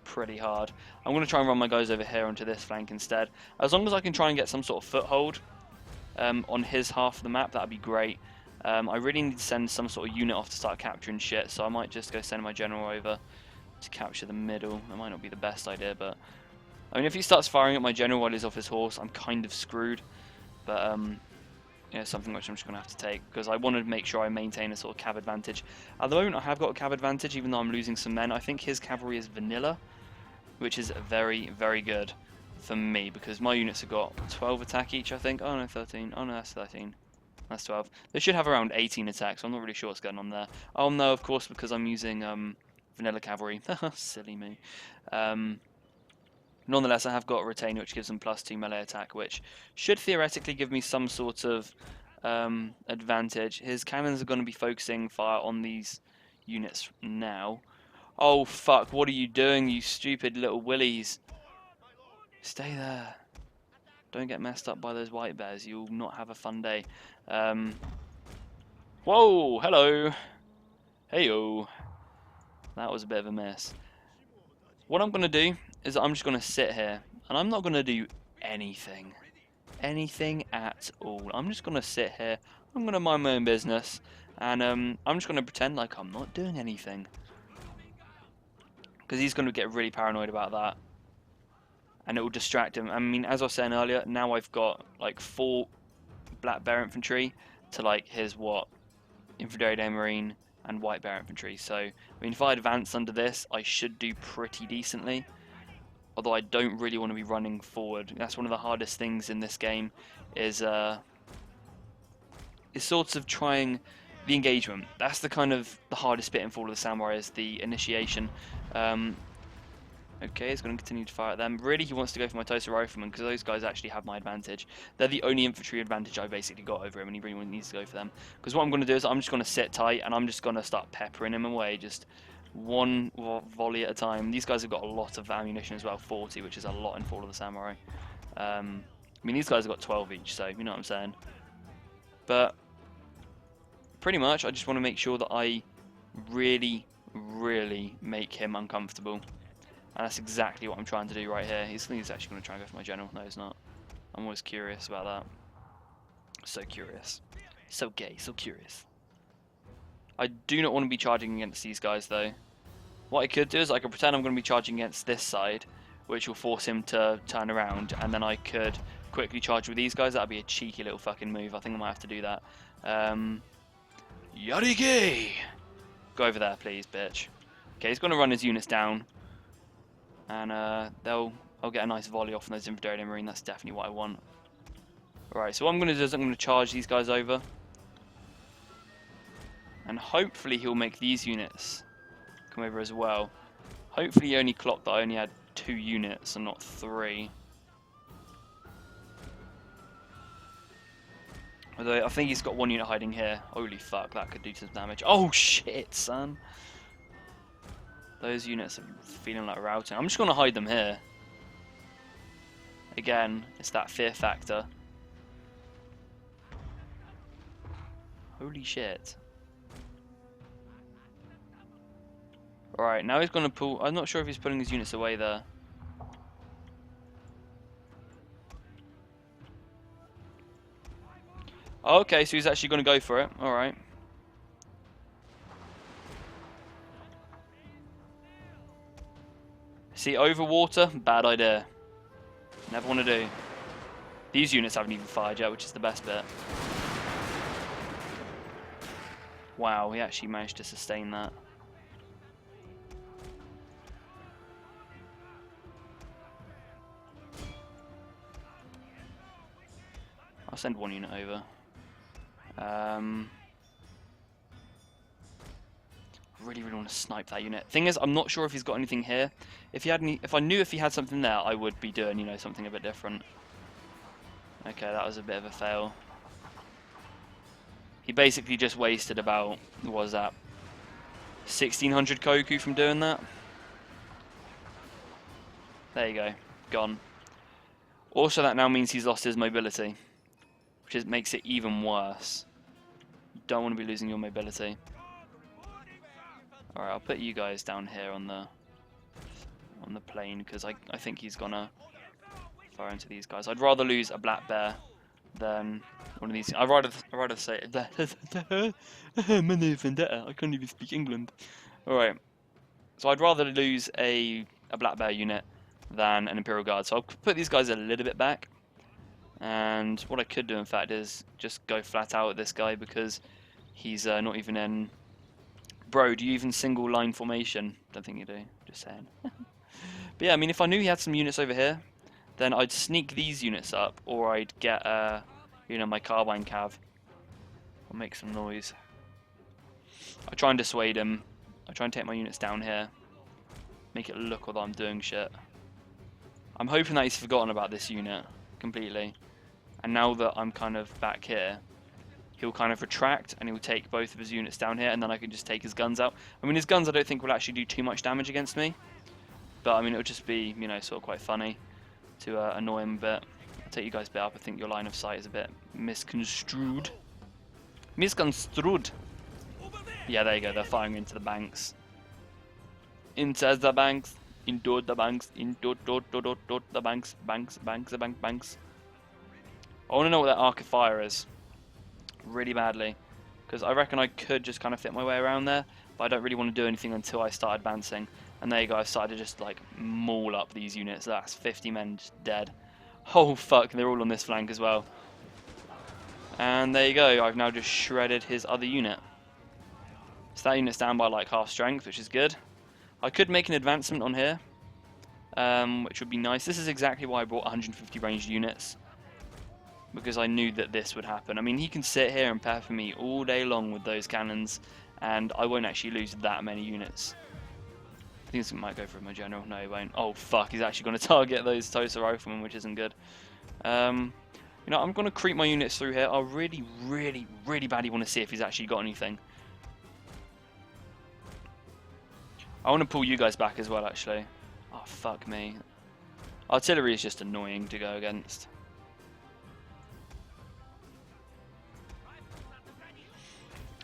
pretty hard. I'm going to try and run my guys over here onto this flank instead. As long as I can try and get some sort of foothold on his half of the map, that would be great. I really need to send some sort of unit off to start capturing shit, so I might just go send my general over to capture the middle. That might not be the best idea, but... I mean, if he starts firing at my general while he's off his horse, I'm kind of screwed. But, yeah, something which I'm just going to have to take, because I want to make sure I maintain a sort of cav advantage. At the moment, I have got a cav advantage, even though I'm losing some men. I think his cavalry is vanilla, which is very, very good for me, because my units have got 12 attack each, I think. Oh, no, 13. Oh, no, that's 13. That's 12. They should have around 18 attacks, so I'm not really sure what's going on there. Oh, no, of course, because I'm using vanilla cavalry. Silly me. Nonetheless, I have got a retainer, which gives them +2 melee attack, which should theoretically give me some sort of advantage. His cannons are going to be focusing fire on these units now. Oh, fuck, what are you doing, you stupid little willies? Stay there. Don't get messed up by those white bears. You'll not have a fun day. Whoa, hello. Heyo. That was a bit of a mess. What I'm going to do is I'm just going to sit here, and I'm not going to do anything. Anything at all. I'm just going to sit here, I'm going to mind my own business, and I'm just going to pretend like I'm not doing anything. Because he's going to get really paranoid about that. And it will distract him. I mean, as I was saying earlier, now I've got like 4 black bear infantry to like his what? Infantry Marine and white bear infantry. So, I mean, if I advance under this, I should do pretty decently. Although I don't really want to be running forward. That's one of the hardest things in this game, is sort of trying the engagement. That's the kind of the hardest bit in Fall of the Samurai, is the initiation. Okay, he's going to continue to fire at them. Really, he wants to go for my Tosa riflemen, because those guys actually have my advantage. They're the only infantry advantage I basically got over him, and he really needs to go for them. Because what I'm going to do is I'm just going to sit tight, and I'm just going to start peppering him away, just one volley at a time. These guys have got a lot of ammunition as well, 40, which is a lot in Fall of the Samurai. I mean, these guys have got 12 each, so you know what I'm saying. But pretty much, I just want to make sure that I really, really make him uncomfortable. And that's exactly what I'm trying to do right here. He's actually going to try and go for my general. No, he's not. I'm always curious about that. So curious. So gay, so curious. I do not want to be charging against these guys, though. What I could do is I could pretend I'm going to be charging against this side, which will force him to turn around, and then I could quickly charge with these guys. That would be a cheeky little fucking move. I think I might have to do that. Yarige! Go over there, please, bitch. Okay, he's going to run his units down. And I'll get a nice volley off on those infantry marine. That's definitely what I want. Alright, so what I'm going to do is I'm going to charge these guys over. And hopefully he'll make these units come over as well. Hopefully he only clocked that I only had 2 units and not 3. Although I think he's got 1 unit hiding here. Holy fuck, that could do some damage. Oh shit, son. Those units are feeling like routing. I'm just going to hide them here. Again, it's that fear factor. Holy shit. Alright, now he's going to pull... I'm not sure if he's pulling his units away there. Okay, so he's actually going to go for it. Alright. See, over water, bad idea. Never want to do. These units haven't even fired yet, which is the best bit. Wow, he actually managed to sustain that. I'll send 1 unit over. I really want to snipe that unit. Thing is, I'm not sure if he's got anything here. If he had any, if I knew if he had something there, I would be doing, you know, something a bit different. Okay, that was a bit of a fail. He basically just wasted about, what was that, 1600 Koku from doing that. There you go, gone. Also, that now means he's lost his mobility, which makes it even worse. You don't want to be losing your mobility. Alright, I'll put you guys down here on the plane, because I think he's gonna fire into these guys. I'd rather lose a black bear than one of these. I'd rather say my name is Vendetta. I can't even speak England. Alright. So I'd rather lose a black bear unit than an Imperial Guard. So I'll put these guys a little bit back. And what I could do, in fact, is just go flat out at this guy, because he's not even in... Bro, do you even single line formation? Don't think you do. Just saying. But yeah, I mean, if I knew he had some units over here, then I'd sneak these units up, or I'd get, you know, my carbine cav. I'll make some noise. I try and dissuade him. I try and take my units down here. Make it look like I'm doing shit. I'm hoping that he's forgotten about this unit completely. And now that I'm kind of back here, he'll kind of retract and he'll take both of his units down here, and then I can just take his guns out. I mean, his guns I don't think will actually do too much damage against me. But, I mean, it'll just be, you know, sort of quite funny to annoy him a bit. I'll take you guys a bit up. I think your line of sight is a bit misconstrued. Misconstrued. Yeah, there you go. They're firing into the banks. Into the banks. Into the banks. Into the banks. Banks. I want to know what that arc of fire is. Really badly. Because I reckon I could just kind of fit my way around there. But I don't really want to do anything until I start advancing. And there you go, I've started to just like maul up these units. That's 50 men just dead. Oh fuck, they're all on this flank as well. And there you go, I've now just shredded his other unit. So that unit's down by like half strength, which is good. I could make an advancement on here, which would be nice. This is exactly why I brought 150 ranged units, because I knew that this would happen. I mean, he can sit here and pepper me all day long with those cannons, and I won't actually lose that many units. I think this might go for my general. No, he won't. Oh, fuck. He's actually going to target those Tosa riflemen, which isn't good. You know, I'm going to creep my units through here. I really, really, really badly want to see if he's actually got anything. I want to pull you guys back as well, actually. Oh, fuck me. Artillery is just annoying to go against.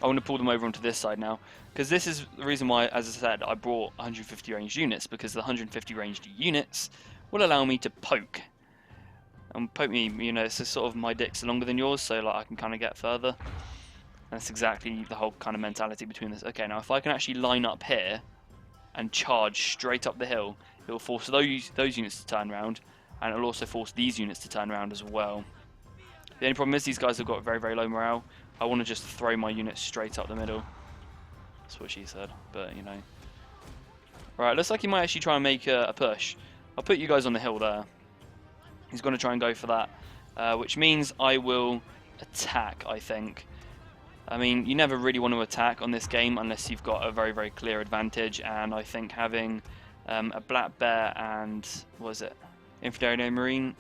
I want to pull them over onto this side now, because this is the reason why, as I said, I brought 150 ranged units, because the 150 ranged units will allow me to poke. And poke me, you know, so sort of my dick's longer than yours, so like I can kind of get further. That's exactly the whole kind of mentality between this. Okay, now if I can actually line up here and charge straight up the hill, it will force those units to turn around, and it will also force these units to turn around as well. The only problem is these guys have got very, very low morale. I want to just throw my units straight up the middle. That's what she said, but you know. Alright, looks like he might actually try and make a push. I'll put you guys on the hill there. He's going to try and go for that, which means I will attack, I think. I mean, you never really want to attack on this game unless you've got a very, very clear advantage, and I think having a Black Bear and, what was it, Inferior Marine?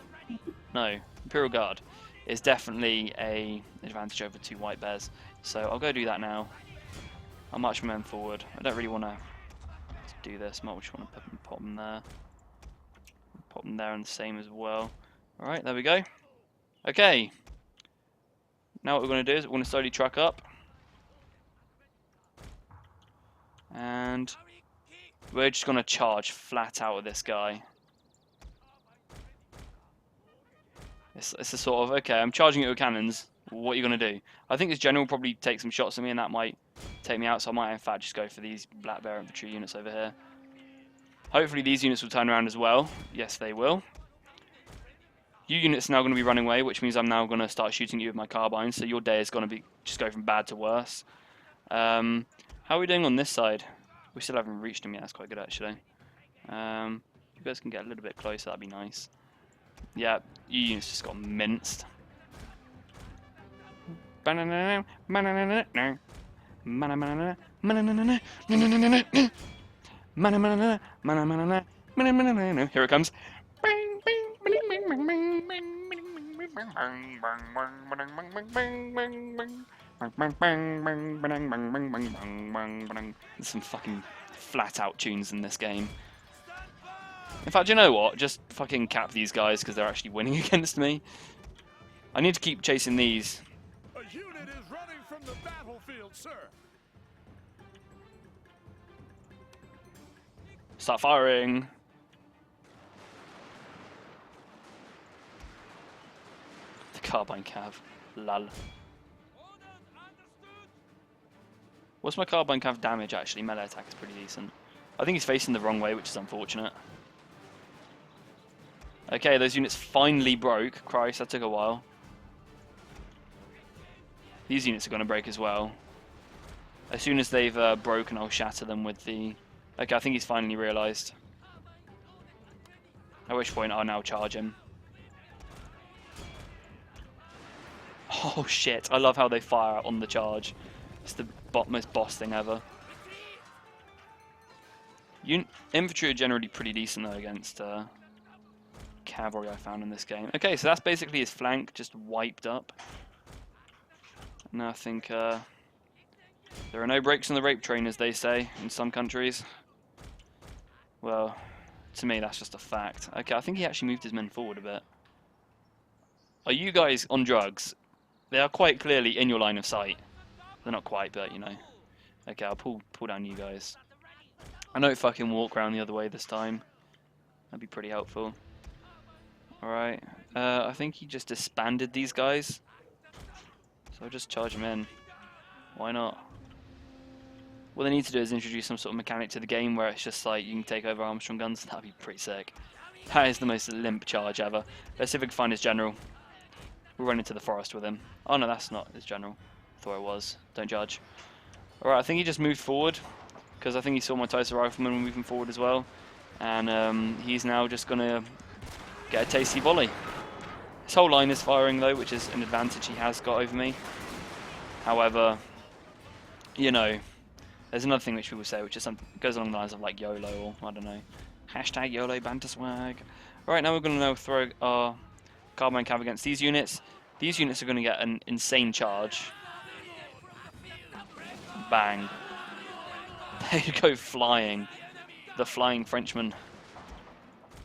No, Imperial Guard is definitely a advantage over 2 White Bears. So I'll go do that now. I'll march my men forward. I don't really want to do this. Might just want to pop them there. Pop them there and the same as well. Alright, there we go. Okay. Now what we're going to do is we're going to slowly truck up. And we're just going to charge flat out at this guy. It's a sort of, okay, I'm charging it with cannons. What are you going to do? I think this general will probably take some shots at me and that might take me out. So I might in fact just go for these Black Bear infantry units over here. Hopefully these units will turn around as well. Yes, they will. You units are now going to be running away, which means I'm now going to start shooting you with my carbine. So your day is going to be just go from bad to worse. How are we doing on this side? We still haven't reached them yet. That's quite good, actually. You guys can get a little bit closer. That'd be nice. Yeah, you units just got minced. Here it comes. There's some fucking flat out tunes in this game. In fact, you know what? Just fucking cap these guys because they're actually winning against me. I need to keep chasing these. A unit is running from the battlefield, sir. Start firing. The carbine cav. Lol. What's my carbine cav damage actually? Melee attack is pretty decent. I think he's facing the wrong way, which is unfortunate. Okay, those units finally broke. Christ, that took a while. These units are going to break as well. As soon as they've broken, I'll shatter them with the... Okay, I think he's finally realised. At which point I'll now charge him. Oh shit, I love how they fire on the charge. It's the most boss thing ever. Infantry are generally pretty decent though against cavalry I found in this game. Okay, so that's basically his flank just wiped up. Now I think there are no breaks in the rape train, as they say in some countries. Well, to me that's just a fact. Okay, I think he actually moved his men forward a bit. Are you guys on drugs? They are quite clearly in your line of sight. They're not quite, but you know. Okay, I'll pull down you guys. I know fucking walk around the other way this time. That'd be pretty helpful. Alright. I think he just disbanded these guys. So I'll just charge them in. Why not? What they need to do is introduce some sort of mechanic to the game where it's just like you can take over Armstrong guns. That'd be pretty sick. That is the most limp charge ever. Let's see if we can find his general. We'll run into the forest with him. Oh no, that's not his general. Thought it was. Don't judge. Alright, I think he just moved forward. Because I think he saw my Tyson rifleman moving forward as well. And he's now just going to get a tasty volley. His whole line is firing though, which is an advantage he has got over me. However, you know, there's another thing which people say, which is something goes along the lines of like YOLO, or I don't know, hashtag YOLO banter swag. Alright, now we're going to now throw our carbine cav against these units. These units are going to get an insane charge. Bang. They go flying. The flying Frenchman.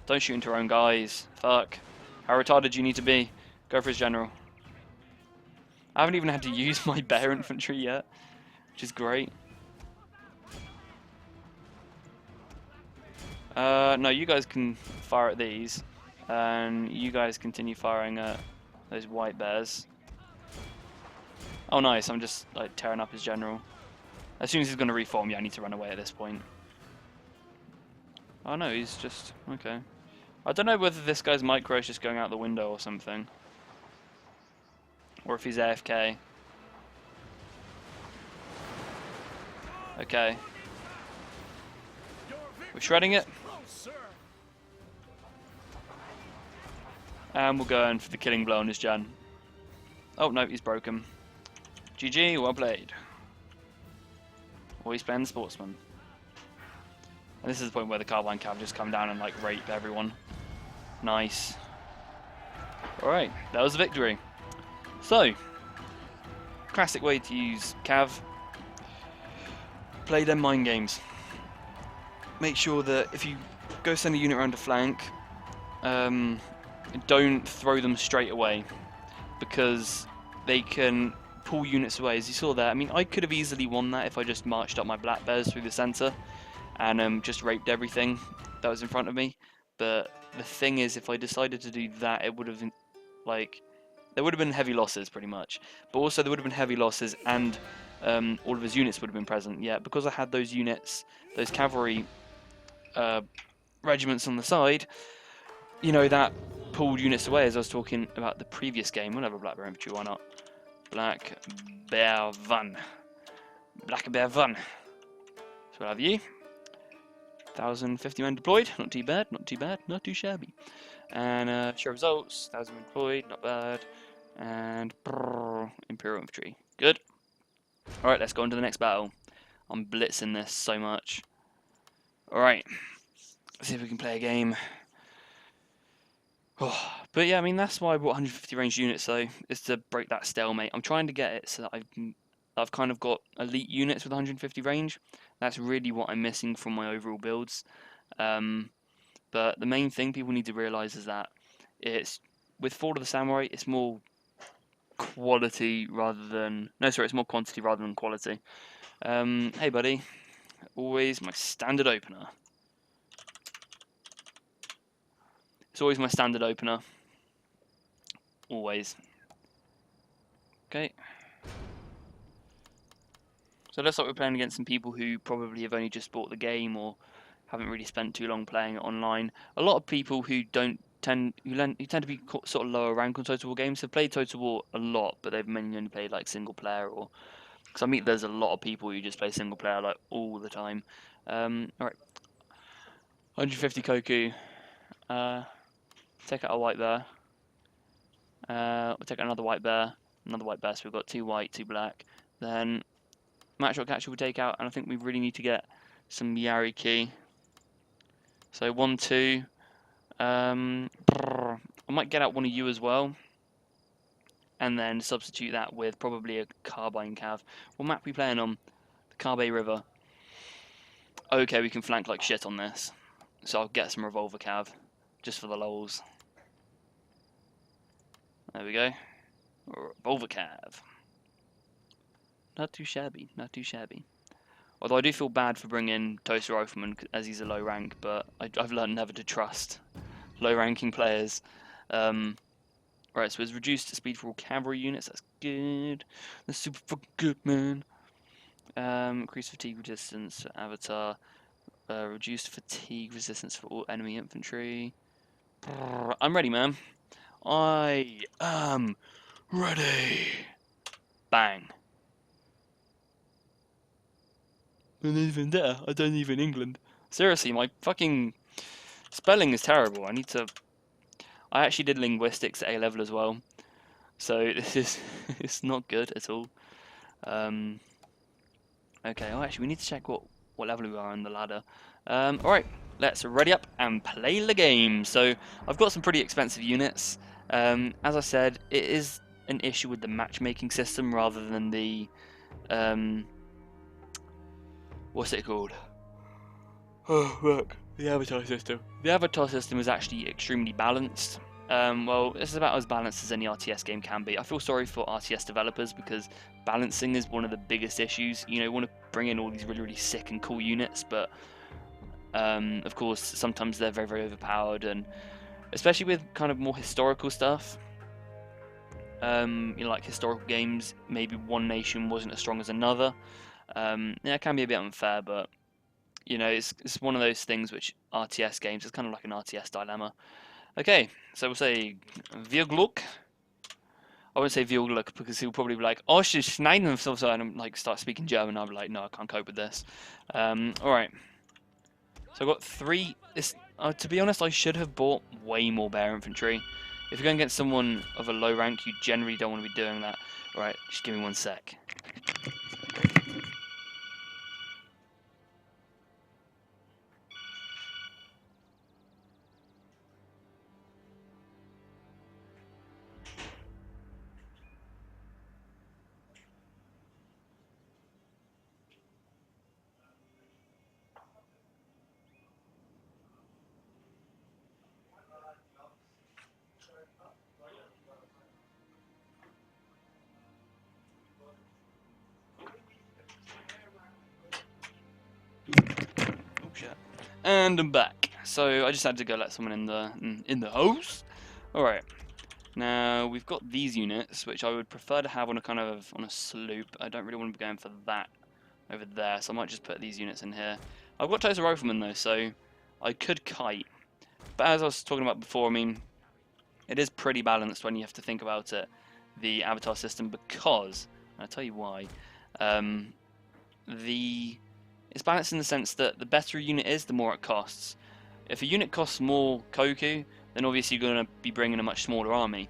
Don't shoot into our own guys. Fuck. How retarded do you need to be? Go for his general. I haven't even had to use my bear infantry yet, which is great. No, you guys can fire at these, and you guys continue firing at those white bears. Oh nice, I'm just like tearing up his general. As soon as he's going to reform, yeah, I need to run away at this point. Oh no, he's just... okay. I don't know whether this guy's micro is just going out the window or something. Or if he's AFK. Okay. We're shredding it. And we'll go in for the killing blow on his gen. Oh no, he's broken. GG, well played. Always playing the sportsman. And this is the point where the carbine cav just come down and like rape everyone. Nice. Alright, that was a victory. So, classic way to use cav. Play them mind games. Make sure that if you go send a unit around a flank, don't throw them straight away, because they can pull units away, as you saw there. I mean, I could have easily won that if I just marched up my black bears through the centre and just raped everything that was in front of me. But the thing is, if I decided to do that, it would have been, like, there would have been heavy losses pretty much. But also there would have been heavy losses and all of his units would have been present. Yeah, because I had those units, those cavalry regiments on the side, you know, that pulled units away, as I was talking about the previous game. We'll have a black bear infantry, why not? Black bear one. Black bear one. So we'll have you. 1,050 men deployed, not too bad, not too bad, not too shabby. And show results, 1,000 men deployed, not bad. And Imperial infantry, good. Alright, let's go on to the next battle. I'm blitzing this so much. Alright, see if we can play a game. Oh, but yeah, I mean, that's why I brought 150 ranged units, though, is to break that stalemate. I'm trying to get it so that I've kind of got elite units with 150 range. That's really what I'm missing from my overall builds. But the main thing people need to realise is that it's with Fall of the Samurai, it's more quality rather than... No, sorry, it's more quantity rather than quality. Hey, buddy. Always my standard opener. It's always my standard opener. Always. Okay. So it looks like we're playing against some people who probably have only just bought the game or haven't really spent too long playing it online. A lot of people who tend to be sort of lower rank on Total War games have played Total War a lot, but they've mainly only played like single player, or because I mean there's a lot of people who just play single player like all the time. All right, 150 Koku. Take out a white bear. We'll take out another white bear. Another white bear. So we've got 2 white, 2 black. Then Matchrock Catcher will take out, and I think we really need to get some Yari key. So 1, 2. I might get out one of you as well, and then substitute that with probably a carbine cav. What map are we playing on? The Carbe River. Okay, we can flank like shit on this, so I'll get some revolver cav just for the lols. There we go. Revolver cav. Not too shabby, not too shabby. Although I do feel bad for bringing Toaster Rifleman as he's a low rank, but I've learned never to trust low ranking players. Right, so it's reduced speed for all cavalry units, that's good. That's super fucking good, man. Increased fatigue resistance for Avatar. Reduced fatigue resistance for all enemy infantry. I'm ready, man. I am ready. Bang. I don't live in Vendetta. I don't live in England. Seriously, my fucking spelling is terrible. I need to... I actually did linguistics at A level as well, so this is it's not good at all. Okay, oh actually we need to check what level we are on the ladder. Alright, let's ready up and play the game. So I've got some pretty expensive units. As I said, it is an issue with the matchmaking system rather than the what's it called? Oh, look, the avatar system. The avatar system is actually extremely balanced. Well, this is about as balanced as any RTS game can be. I feel sorry for RTS developers because balancing is one of the biggest issues. You know, you want to bring in all these really, really sick and cool units, but of course, sometimes they're very, very overpowered, and especially with kind of more historical stuff. You know, like historical games, maybe one nation wasn't as strong as another. Yeah, it can be a bit unfair, but you know, it's one of those things which RTS games, it's kind of like an RTS dilemma. Okay, so we'll say Virgluk. I won't say Virgluk because he'll probably be like, oh, she's schneiden himself, and like start speaking German. I'll be like, no, I can't cope with this. Alright. So I've got 3. To be honest, I should have bought way more bear infantry. If you're going against someone of a low rank, you generally don't want to be doing that. Right, just give me 1 sec. Oh shit. And I'm back. So I just had to go let someone in the house. All right. Now we've got these units, which I would prefer to have on a kind of on a sloop. I don't really want to be going for that over there, so I might just put these units in here. I've got total riflemen though, so I could kite. But as I was talking about before, I mean, it is pretty balanced when you have to think about it, the avatar system, because, and I'll tell you why, it's balanced in the sense that the better a unit is, the more it costs. If a unit costs more Koku, then obviously you're going to be bringing a much smaller army.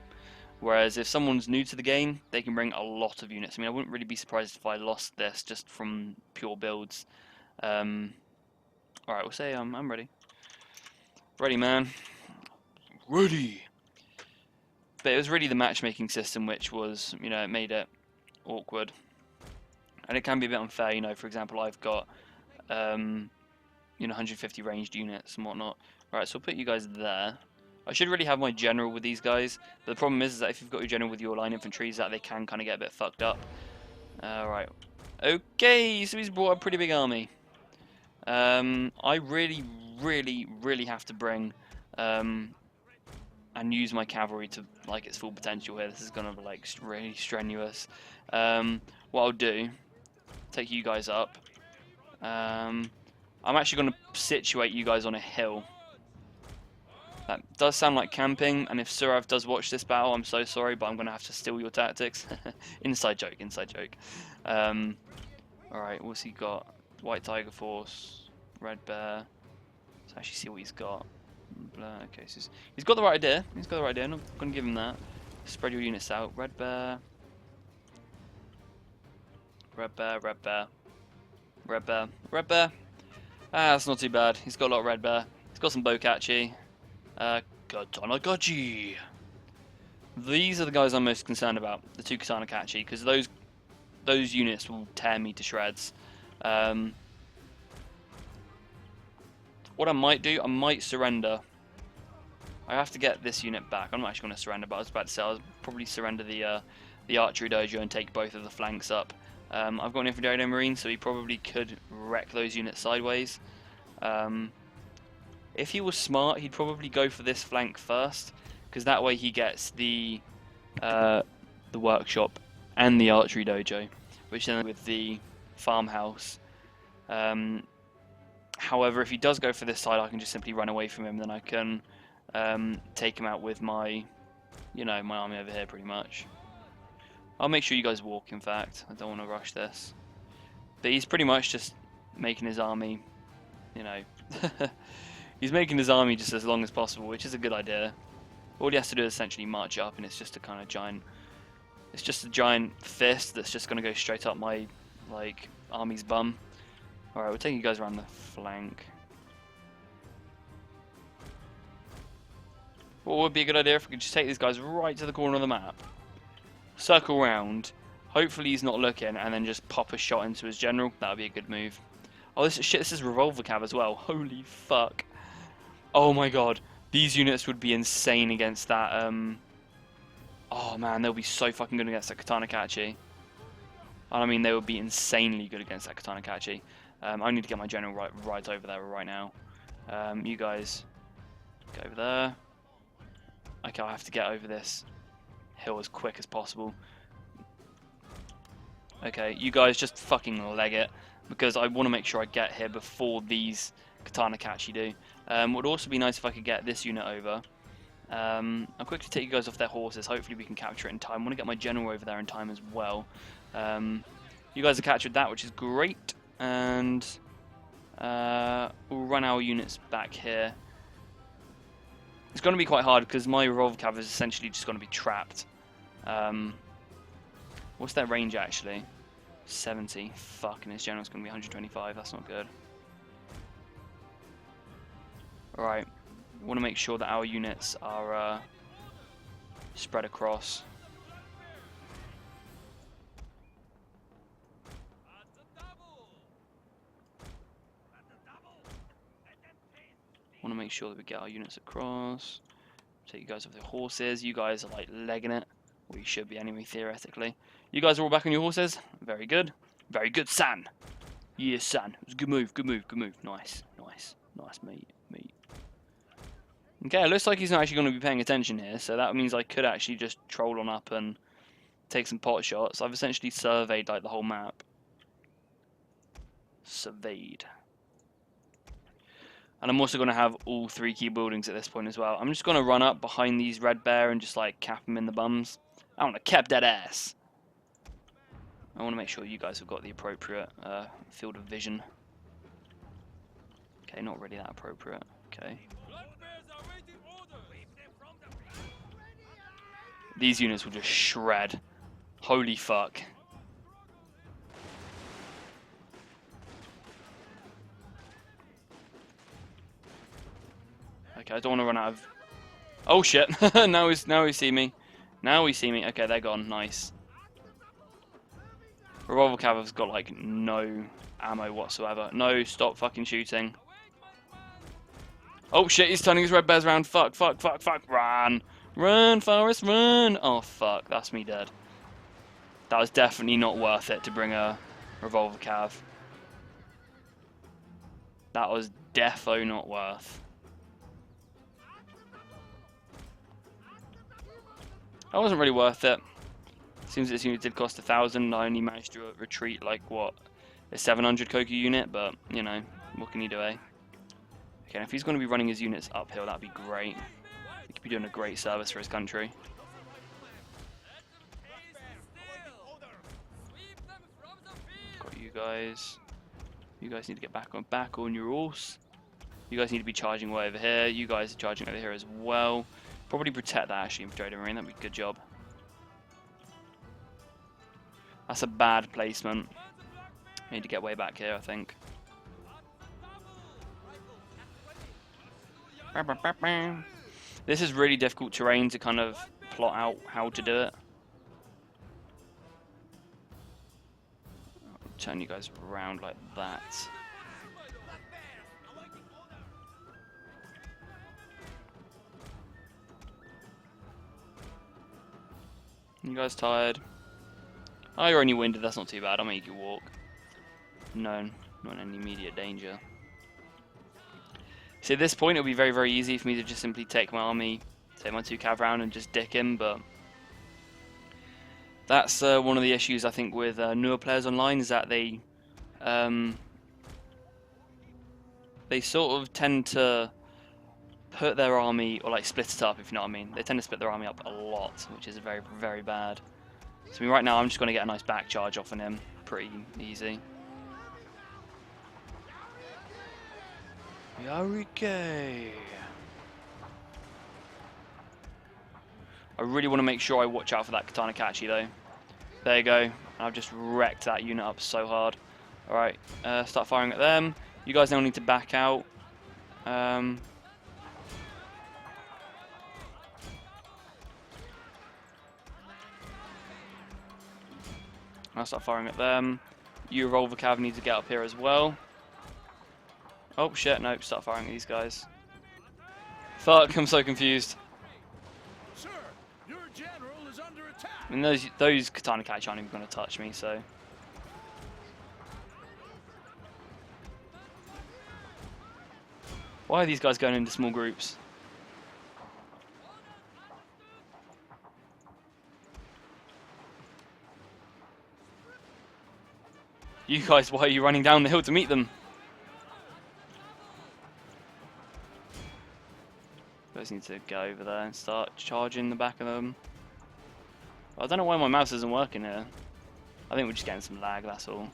Whereas if someone's new to the game, they can bring a lot of units. I mean, I wouldn't really be surprised if I lost this just from pure builds. Alright, we'll say I'm ready. Ready, man. Ready! But it was really the matchmaking system which was, you know, it made it awkward. And it can be a bit unfair, you know, for example, I've got, you know, 150 ranged units and whatnot. Right, so I'll put you guys there. I should really have my general with these guys, but the problem is that if you've got your general with your line infantry, that they can kind of get a bit fucked up. Right. Okay, so he's brought a pretty big army. I really have to bring and use my cavalry to like its full potential here. This is gonna be like really strenuous. What I'll do, take you guys up. I'm actually gonna situate you guys on a hill. That does sound like camping, and if Surav does watch this battle, I'm so sorry, but I'm gonna have to steal your tactics. Inside joke, inside joke. Alright, what's he got? White Tiger Force, Red Bear. Let's actually see what he's got. Okay, so he's got the right idea. He's got the right idea. I'm not going to give him that. Spread your units out. Red Bear. Red Bear, Red Bear. Red Bear, Red Bear. Ah, that's not too bad. He's got a lot of Red Bear. He's got some Bokachi. Katana Kachi. These are the guys I'm most concerned about. The 2 Katana Kachi, because those units will tear me to shreds. What I might do, I might surrender. I have to get this unit back. I'm not actually going to surrender, but I was about to say I'll probably surrender the archery dojo and take both of the flanks up. I've got an infantry marine, so he probably could wreck those units sideways. If he was smart, he'd probably go for this flank first, because that way he gets the workshop and the archery dojo, which then with the farmhouse. However, if he does go for this side, I can just simply run away from him. Then I can take him out with my, you know, my army over here, pretty much. I'll make sure you guys walk. In fact, I don't want to rush this. But he's pretty much just making his army, you know, he's making his army just as long as possible, which is a good idea. All he has to do is essentially march up, and it's just a kind of giant. It's just a giant fist that's just going to go straight up my like army's bum. Alright, we'll take you guys around the flank. What would be a good idea if we could just take these guys right to the corner of the map, circle round, hopefully he's not looking, and then just pop a shot into his general? That would be a good move. Oh, this is shit, this is revolver cav as well. Holy fuck. Oh my god. These units would be insane against that, oh man, they'll be so fucking good against that Katana Kachi. I mean, they would be insanely good against that Katana Kachi. I need to get my general right over there right now. You guys go over there. Okay, I have to get over this hill as quick as possible. Okay, you guys just fucking leg it, because I want to make sure I get here before these Katana Kachi do. Would also be nice if I could get this unit over. I'll quickly take you guys off their horses. Hopefully we can capture it in time. I want to get my general over there in time as well. You guys have captured that, which is great. And we'll run our units back here. It's going to be quite hard because my revolver cav is essentially just going to be trapped. What's their range actually? 70. Fucking his general's going to be 125. That's not good. Alright. We want to make sure that our units are spread across. Want to make sure that we get our units across. Take you guys off the horses. You guys are like legging it. Well, you should be anyway, theoretically. You guys are all back on your horses. Very good. Very good, son. Yes, son. It was a good move, good move, good move. Nice, nice, nice, mate. Okay, it looks like he's not actually going to be paying attention here, so that means I could actually just troll on up and take some pot shots. I've essentially surveyed like the whole map. Surveyed. And I'm also going to have all 3 key buildings at this point as well. I'm just going to run up behind these red bear and just like cap them in the bums. I want to cap that ass. I want to make sure you guys have got the appropriate field of vision. Okay, not really that appropriate. Okay. These units will just shred. Holy fuck. Okay, I don't want to run out of... Oh shit, now we see me. Now we see me. Okay, they're gone. Nice. Revolver cav has got like no ammo whatsoever. No, stop fucking shooting. Oh shit, he's turning his red bears around. Fuck, fuck, fuck, fuck. Run. Run, Forrest, run. Oh fuck, that's me dead. That was definitely not worth it to bring a revolver cav. That was defo not worth. That wasn't really worth it. Seems this unit did cost 1,000. I only managed to retreat like what, a 700 Koku unit, but you know, what can you do, eh? Okay, and if he's going to be running his units uphill, that'd be great. He could be doing a great service for his country. Got you guys. You guys need to get back on your horse. You guys need to be charging way over here. You guys are charging over here as well. Probably protect that actually, Infiltrator Marine. That'd be a good job. That's a bad placement. I need to get way back here, I think. This is really difficult terrain to kind of plot out how to do it. I'll turn you guys around like that. You guys tired? Oh, you're only winded, that's not too bad. I'll make you walk. No, not in any immediate danger. See, at this point, it'll be very, very easy for me to just simply take my army, take my 2 cav round and just dick him, but that's one of the issues, I think, with newer players online, is that they sort of tend to put their army, or like split it up, if you know what I mean. They tend to split their army up a lot, which is very, very bad. So right now, I'm just going to get a nice back charge off on him. Pretty easy. Yarike. I really want to make sure I watch out for that Katana Kachi though. There you go. I've just wrecked that unit up so hard. Alright, start firing at them. You guys now need to back out. I'll start firing at them. You revolver cav need to get up here as well. Oh shit, nope, start firing at these guys. Fuck, I'm so confused. Sir, your general is under attack. I mean, those Katana Kachi aren't even going to touch me, so... Why are these guys going into small groups? You guys, why are you running down the hill to meet them? You guys need to go over there and start charging the back of them. I don't know why my mouse isn't working here. I think we're just getting some lag, that's all.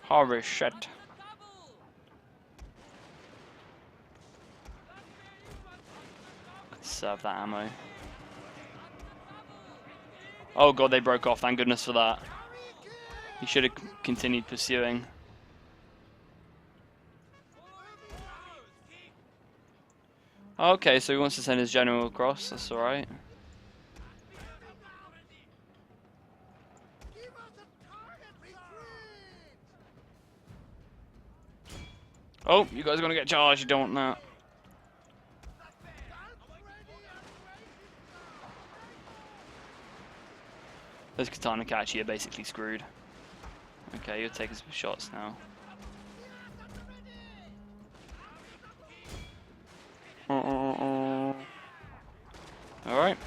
Holy shit. conserve that ammo. Oh god, they broke off. Thank goodness for that. He should have continued pursuing. Okay, so he wants to send his general across. That's alright. Oh, you guys are going to get charged. You don't want that. Those katana catchy are basically screwed. Okay, you're taking some shots now. Alright.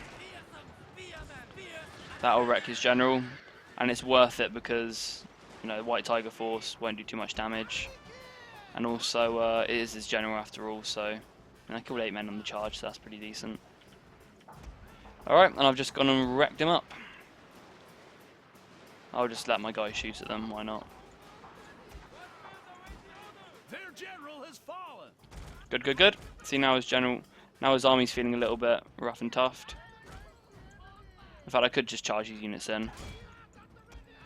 That'll wreck his general. And it's worth it because, you know, White Tiger Force won't do too much damage. And also, it is his general after all, so... And I killed 8 men on the charge, so that's pretty decent. Alright, and I've just gone and wrecked him up. I'll just let my guy shoot at them, why not? Their general has fallen. Good, good, good. See, now his army's feeling a little bit rough and tough. In fact, I could just charge these units in.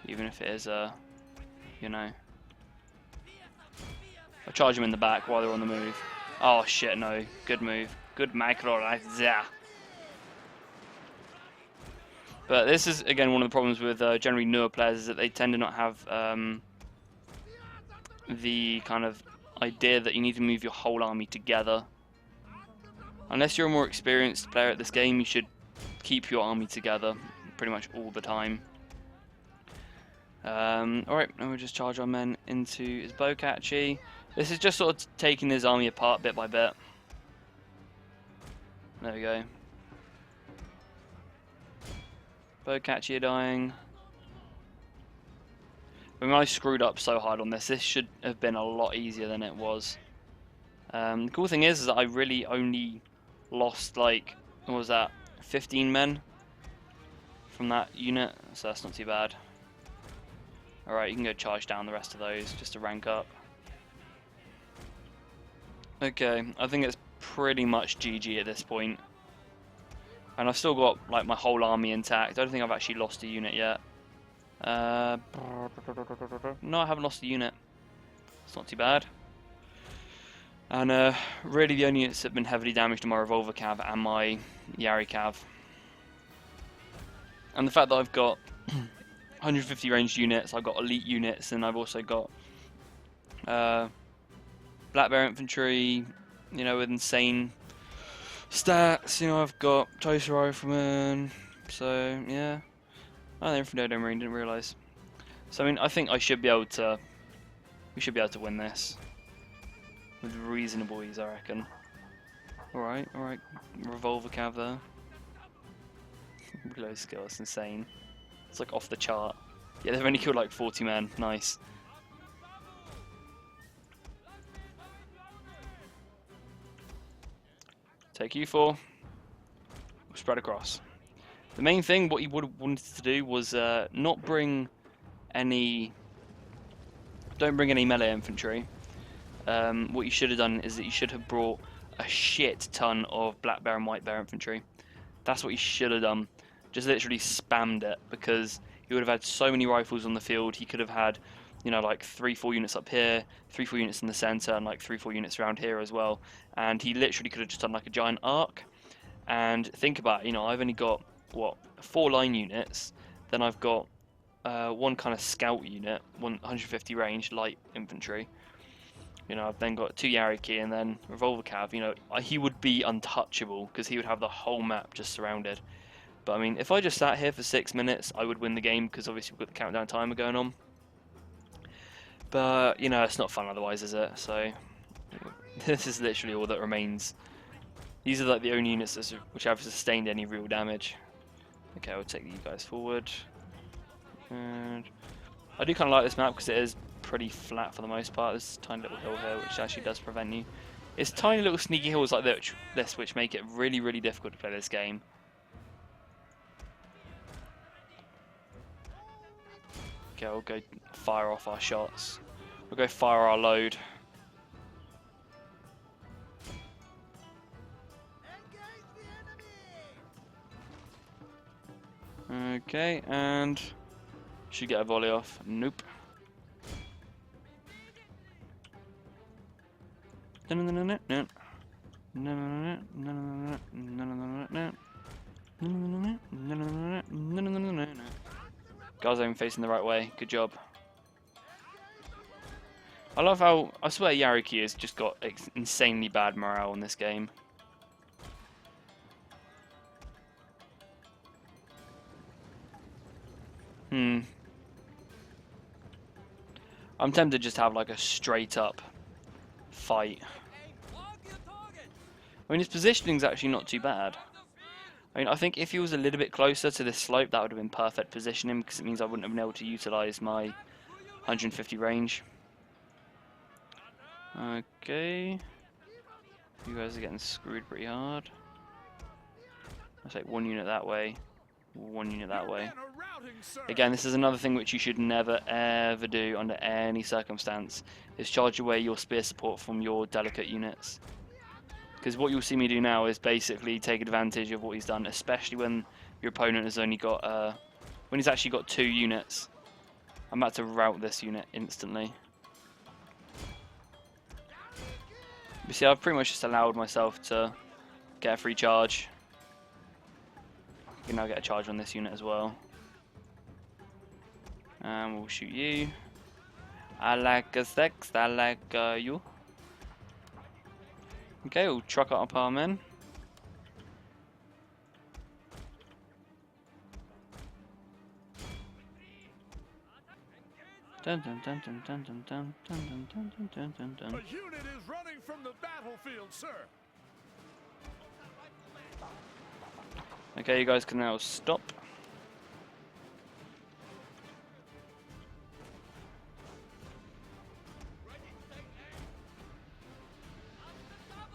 Even if it is, you know... I'll charge them in the back while they're on the move. Oh shit, no. Good move. Good micro right there. But this is, again, one of the problems with generally newer players, is that they tend to not have the kind of idea that you need to move your whole army together. Unless you're a more experienced player at this game, you should keep your army together pretty much all the time. Alright, now we'll just charge our men into his bowcatchy. This is just sort of taking his army apart bit by bit. There we go. Bowcatchy are dying. I mean, I screwed up so hard on this. This should have been a lot easier than it was. The cool thing is that I really only lost, like, what was that, 15 men from that unit, so that's not too bad. Alright, you can go charge down the rest of those just to rank up. Okay, I think it's pretty much GG at this point. And I've still got like my whole army intact. I don't think I've actually lost a unit yet. No, I haven't lost a unit. It's not too bad. And really the only units that have been heavily damaged are my Revolver Cav and my Yari Cav. And the fact that I've got 150 ranged units, I've got elite units, and I've also got Black Bear Infantry, you know, with insane stats. You know, I've got Toaster Rifleman, so yeah. Oh, they're from Dodo Marine, didn't realise. So I mean, I think I should be able to. We should be able to win this with reasonable ease, I reckon. All right, Revolver Cav there. Reload skill, that's insane. It's like off the chart. Yeah, they've only killed like 40 men. Nice. Take U4. We'll spread across. The main thing, what you would have wanted to do was not bring any... Don't bring any melee infantry. What you should have done is that you should have brought a shit ton of Black Bear and White Bear infantry. That's what you should have done. Just literally spammed it, because he would have had so many rifles on the field. He could have had, you know, like 3-4 units up here, 3-4 units in the center, and like 3-4 units around here as well. And he literally could have just done like a giant arc. And think about it, you know, I've only got, what, 4 line units. Then I've got one kind of scout unit, 150 range light infantry. You know, I've then got 2 Yariki and then Revolver Cav. You know, he would be untouchable because he would have the whole map just surrounded. But I mean, if I just sat here for 6 minutes, I would win the game because obviously we've got the countdown timer going on. But, you know, it's not fun otherwise, is it? So, this is literally all that remains. These are like the only units which have sustained any real damage. Okay, I'll take you guys forward. And I do kind of like this map because it is pretty flat for the most part. There's a tiny little hill here which actually does prevent you. It's tiny little sneaky hills like this which make it really, really difficult to play this game. Okay, we'll go fire off our shots. We'll go fire our load. Okay, and should get a volley off. Nope. Guys, I'm facing the right way. Good job. I love how, I swear Yaruki has just got insanely bad morale in this game. I'm tempted to just have like a straight up fight. I mean, his positioning's actually not too bad. I mean, I think if he was a little bit closer to this slope, that would have been perfect positioning, because it means I wouldn't have been able to utilize my 150 range. Okay. You guys are getting screwed pretty hard. I'll take one unit that way, one unit that way. Again, this is another thing which you should never ever do under any circumstance, is charge away your spear support from your delicate units. Because what you'll see me do now is basically take advantage of what he's done, especially when your opponent has only got, when he's actually got 2 units. I'm about to rout this unit instantly. You see, I've pretty much just allowed myself to get a free charge. You can now get a charge on this unit as well. And we'll shoot you. I like a sex, I like you. Okay, we'll truck up our men. Dun dun dun dun dun dun dun dun dun dun dun dun dun. A unit is running from the battlefield, sir. Okay, you guys can now stop.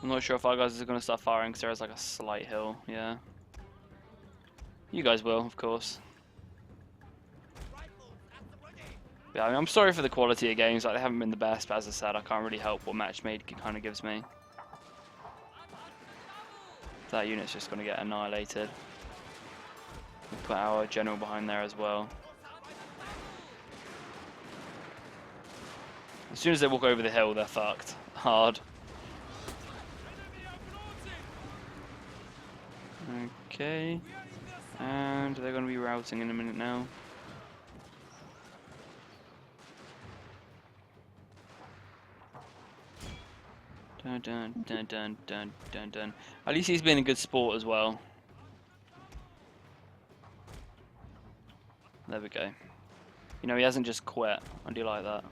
I'm not sure if our guys are going to start firing because there is like a slight hill, yeah. You guys will, of course. Yeah, I mean, I'm sorry for the quality of games, like they haven't been the best, but as I said, I can't really help what match made kind of gives me. That unit's just going to get annihilated. We'll put our general behind there as well. As soon as they walk over the hill, they're fucked. Hard. Okay. And they're going to be routing in a minute now. Dun dun dun dun dun dun dun. At least he's been a good sport as well. There we go. You know, he hasn't just quit. I do like that.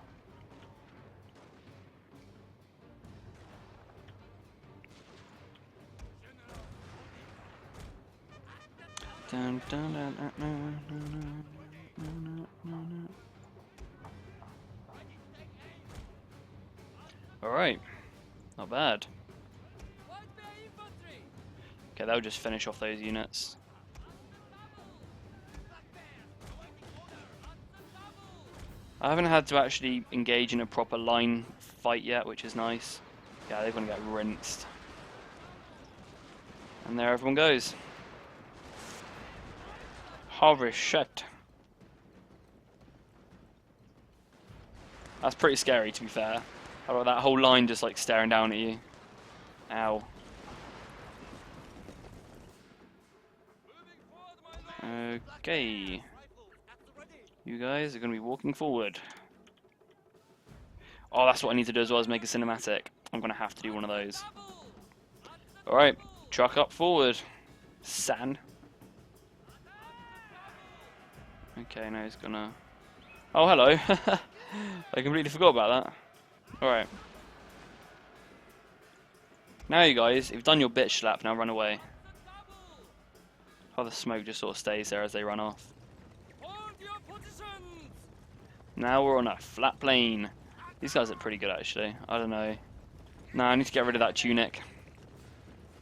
Dun, dun, dun, dun, dun, dun, dun, dun, dun. Alright. Not bad. Okay, that'll just finish off those units. I haven't had to actually engage in a proper line fight yet, which is nice. Yeah, they're going to get rinsed. And there everyone goes. Holy shit. That's pretty scary, to be fair. How about that whole line just like staring down at you? Ow. Okay. You guys are going to be walking forward. Oh, that's what I need to do as well, is make a cinematic. I'm going to have to do one of those. Alright, truck up forward. San. Okay, now he's going to... Oh, hello. I completely forgot about that. Alright. Now you guys, you've done your bitch slap, now run away. Oh, the smoke just sort of stays there as they run off. Now we're on a flat plane. These guys are pretty good actually. I don't know. Nah, I need to get rid of that tunic.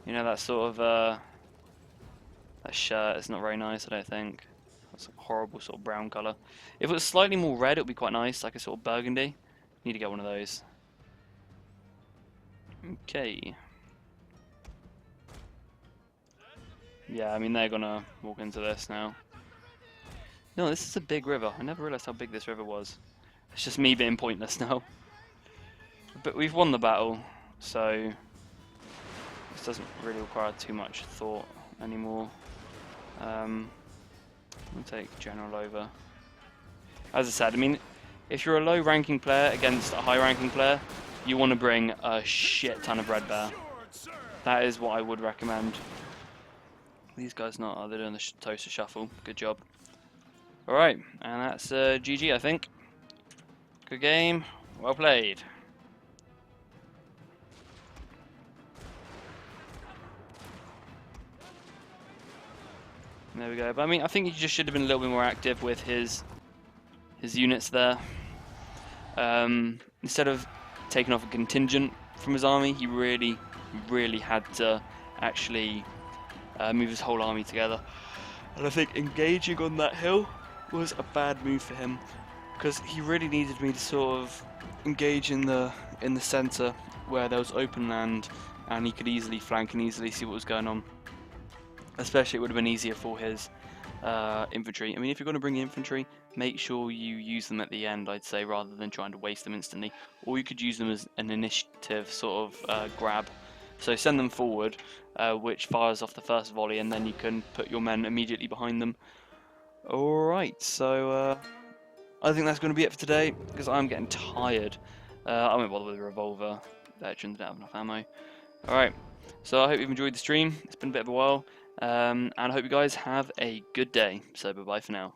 You know, that sort of, that shirt is not very nice, I don't think. That's a horrible sort of brown colour. If it was slightly more red, it would be quite nice, like a sort of burgundy. Need to get one of those. Okay. Yeah, I mean, they're gonna walk into this now. No, this is a big river. I never realised how big this river was. It's just me being pointless now. But we've won the battle, so this doesn't really require too much thought anymore. I'll take General over. As I said, I mean, if you're a low-ranking player against a high-ranking player, you want to bring a shit ton of red bear. That is what I would recommend. These guys not. Oh, they're doing the toaster shuffle. Good job. Alright, and that's GG, I think. Good game. Well played. There we go. But I mean, I think he just should have been a little bit more active with his units there. Instead of taking off a contingent from his army, he really had to actually move his whole army together. And I think engaging on that hill was a bad move for him, because he really needed me to sort of engage in the centre where there was open land, and he could easily flank and easily see what was going on. Especially, it would have been easier for his infantry. I mean, if you're going to bring infantry, make sure you use them at the end, I'd say, rather than trying to waste them instantly. Or you could use them as an initiative sort of grab. So send them forward, which fires off the first volley, and then you can put your men immediately behind them. Alright, so I think that's going to be it for today, because I'm getting tired. I won't bother with the revolver. Veterans don't have enough ammo. Alright, so I hope you've enjoyed the stream. It's been a bit of a while. And I hope you guys have a good day. So bye-bye for now.